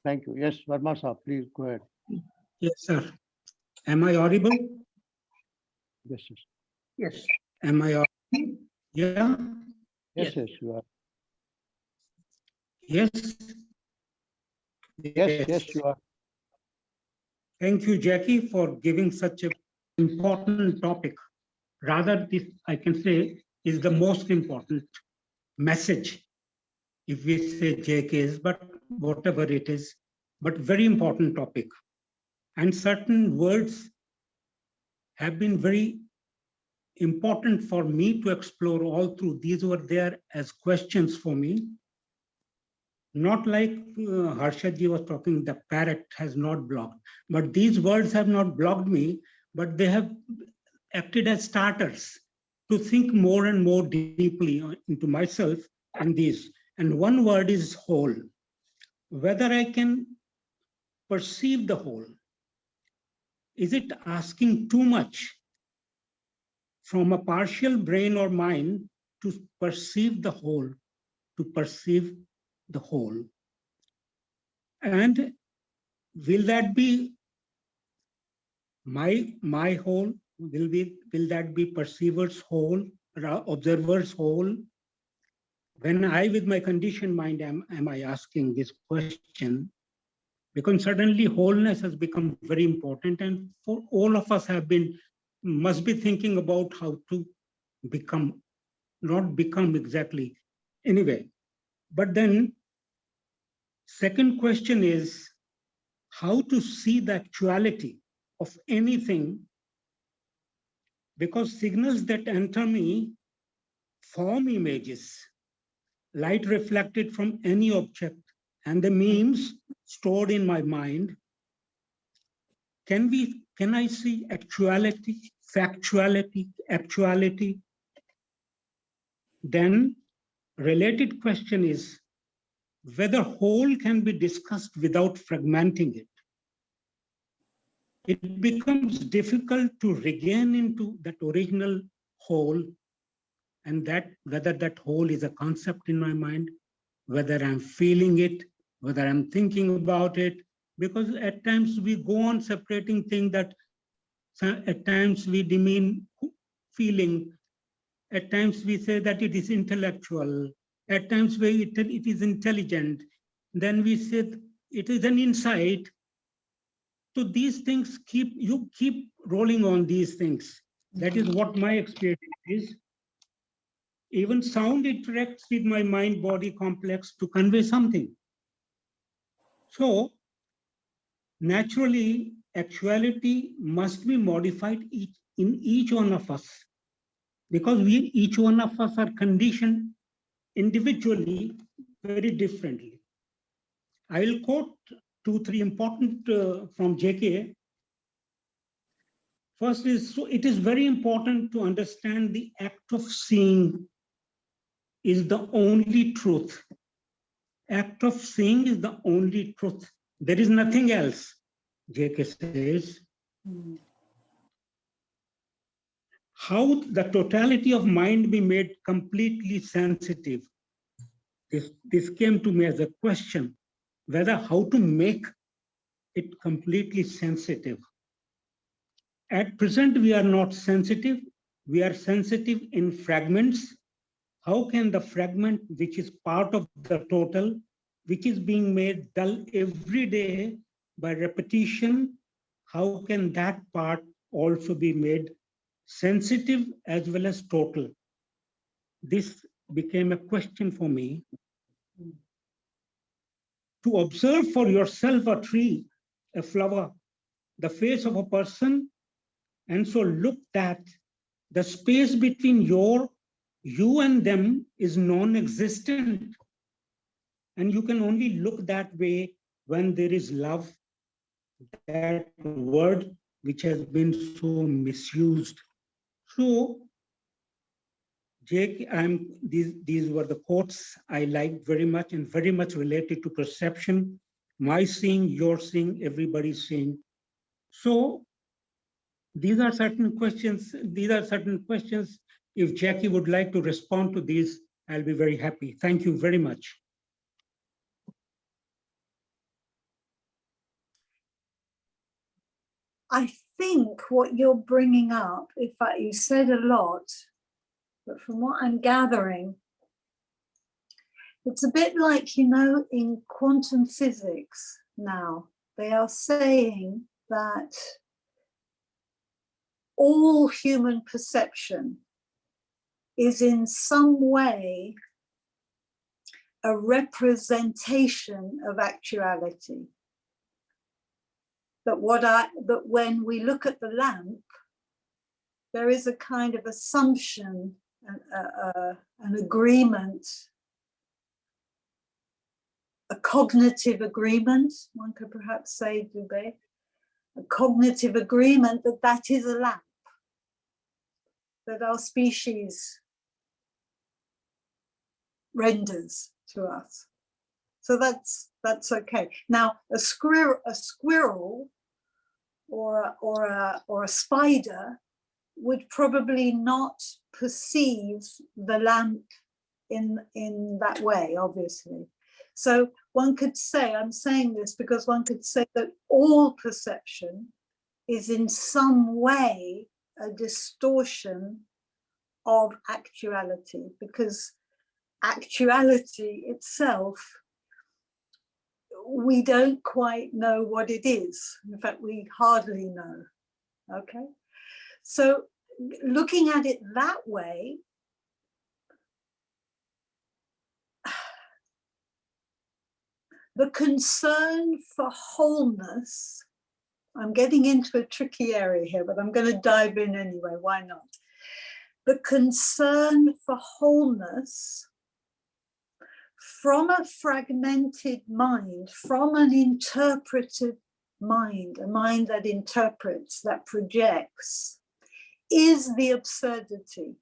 Thank you. Yes, Verma sir, please go ahead. Yes, sir. Am I audible? Yes, yes. Yes. Am I audible? Yeah. Yes, yes, you are. Yes. Yes, you are. Thank you, Jackie, for giving such an important topic. Rather, this, I can say, is the most important message, if we say JKs, but whatever it is, but very important topic. And certain words have been very important for me to explore all through. These were there as questions for me. Not like Harshad ji was talking, the parrot has not blocked, but these words have not blocked me, but they have acted as starters to think more and more deeply into myself and these. And one word is whole. Whether I can perceive the whole. Is it asking too much from a partial brain or mind to perceive the whole, to perceive the whole? And will that be my whole? Will that be perceiver's whole, observer's whole? When I, with my conditioned mind, am I asking this question? Because suddenly wholeness has become very important, and for all of us must be thinking about how to become, not become exactly. Anyway, but then second question is how to see the actuality of anything, because signals that enter me form images, light reflected from any object, and the memes stored in my mind. Can I see actuality, factuality, actuality? Then related question is whether whole can be discussed without fragmenting it. It becomes difficult to regain into that original whole, and that whether that whole is a concept in my mind, whether I'm feeling it, whether I'm thinking about it, because at times we go on separating things that at times we demean feeling, at times we say that it is intellectual, at times it is intelligent, then we say it is an insight. So these things you keep rolling on these things. That is what my experience is. Even sound interacts with my mind-body complex to convey something. So naturally, actuality must be modified in each one of us, because each one of us are conditioned individually very differently. I will quote 2-3 important from JK. First is, so it is very important to understand the act of seeing is the only truth. Act of seeing is the only truth. There is nothing else, JK says. How the totality of mind be made completely sensitive? This came to me as a question, whether how to make it completely sensitive. At present, we are not sensitive. We are sensitive in fragments. How can the fragment, which is part of the total, which is being made dull every day by repetition, how can that part also be made sensitive as well as total? This became a question for me. To observe for yourself a tree, a flower, the face of a person, and so look that the space between you and them is non-existent. And you can only look that way when there is love, that word which has been so misused. So, Jake, these were the quotes I liked very much and very much related to perception. My seeing, your seeing, everybody's seeing. So these are certain questions. If Jackie would like to respond to these, I'll be very happy. Thank you very much. I think what you're bringing up, in fact, you said a lot, but from what I'm gathering, it's a bit like, in quantum physics now, they are saying that all human perception is in some way a representation of actuality. That when we look at the lamp, there is a kind of assumption, an agreement, a cognitive agreement, one could perhaps say, Dubey, a cognitive agreement that that is a lamp, that our species renders to us. So that's okay. Now, a squirrel or a spider would probably not perceive the lamp in that way, obviously. So one could say, I'm saying this because one could say that all perception is in some way a distortion of actuality, because actuality itself, we don't quite know what it is. In fact, we hardly know, okay? So looking at it that way, the concern for wholeness, I'm getting into a tricky area here, but I'm going to dive in anyway, why not? The concern for wholeness from a fragmented mind, from an interpretive mind, a mind that interprets, that projects, is the absurdity.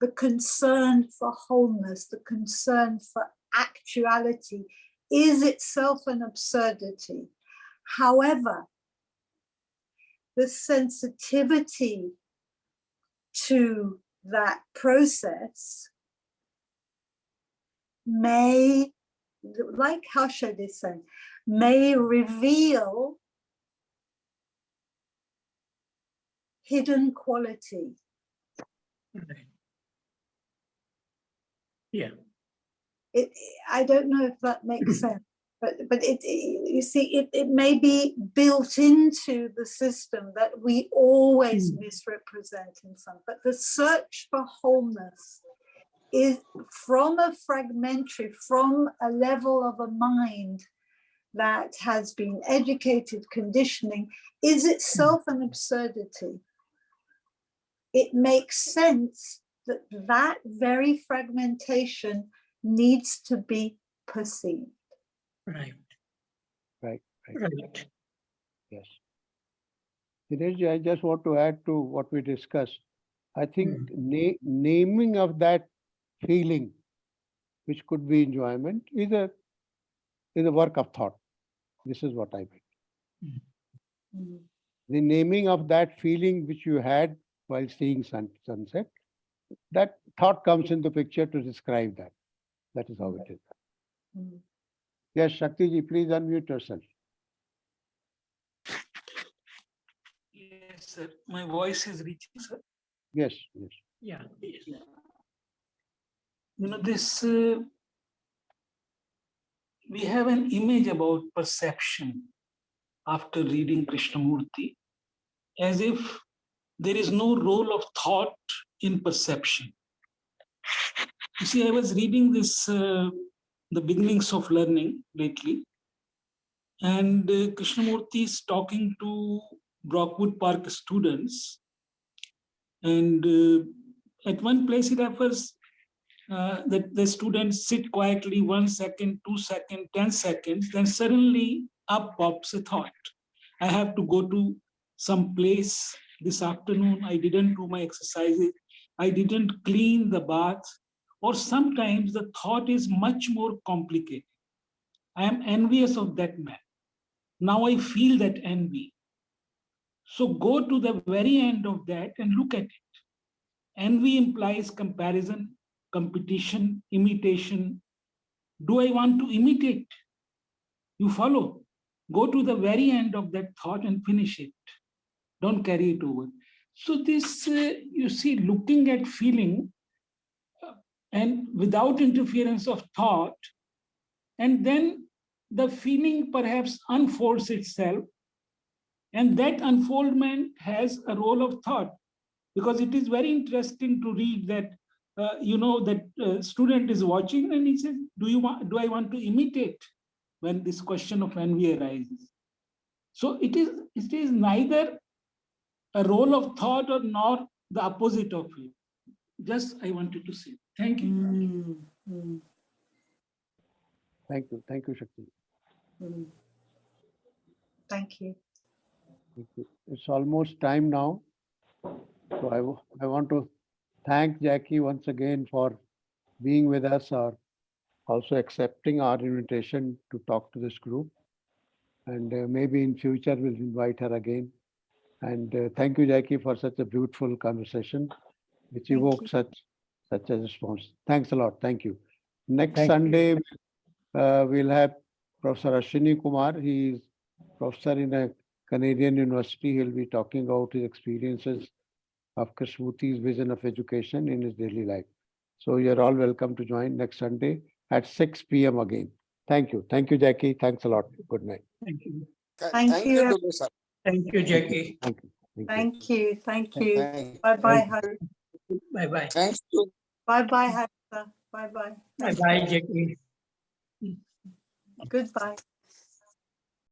The concern for wholeness, the concern for actuality is itself an absurdity. However, the sensitivity to that process may, like Harshad is saying, may reveal hidden quality. Right. Yeah. I don't know if that makes sense, but you see, it may be built into the system that we always misrepresent in some, but the search for wholeness is from a fragmentary, from a level of a mind that has been educated, conditioning, is itself an absurdity. It makes sense that that very fragmentation needs to be perceived. Right. Right. Right. Yes. Dinesh, I just want to add to what we discussed. I think naming of that feeling, which could be enjoyment, is a work of thought. This is what I mean. The naming of that feeling which you had while seeing sunset, that thought comes into picture to describe that. That is how it is. Yes, Shakti ji, please unmute yourself. Yes, sir. My voice is reaching, sir. Yes, yes. Yeah. You know, this, we have an image about perception after reading Krishnamurti, as if there is no role of thought in perception. You see, I was reading this, the beginnings of learning lately, and Krishnamurti is talking to Brockwood Park students, and at one place he refers that the students sit quietly 1 second, 2 seconds, 10 seconds, then suddenly up pops a thought. I have to go to some place this afternoon. I didn't do my exercises. I didn't clean the bath. Or sometimes the thought is much more complicated. I am envious of that man. Now I feel that envy. So go to the very end of that and look at it. Envy implies comparison, competition, imitation. Do I want to imitate? You follow? Go to the very end of that thought and finish it. Don't carry it over. So this, you see, looking at feeling and without interference of thought, and then the feeling perhaps unfolds itself, and that unfoldment has a role of thought, because it is very interesting to read that that student is watching and he says, do I want to imitate, when this question of envy arises. So it is neither a role of thought or nor the opposite of it. Just I wanted to say. Thank you. Thank you. Thank you, Shakti. Thank you. Thank you. It's almost time now. So I want to thank Jackie once again for being with us, or also accepting our invitation to talk to this group. And maybe in future we'll invite her again. And thank you, Jackie, for such a beautiful conversation, which Thank evoked you. such a response. Thanks a lot. Thank you. Next Thank you. Sunday, we'll have Professor Shakti Kumar. He's professor in a Canadian university. He'll be talking about his experiences of Krishnamurti's vision of education in his daily life. So you're all welcome to join next Sunday at 6 p.m. again. Thank you. Thank you, Jackie. Thanks a lot. Good night. Thank you. Thank you. Dubey sir. Thank you, Jackie. Thank you. Thank you. Thank you. Thank you. Thank- Bye-bye. Bye-bye. Thanks to Bye-bye, Hansa. Bye-bye. Thank Bye-bye, you. Jackie. Goodbye.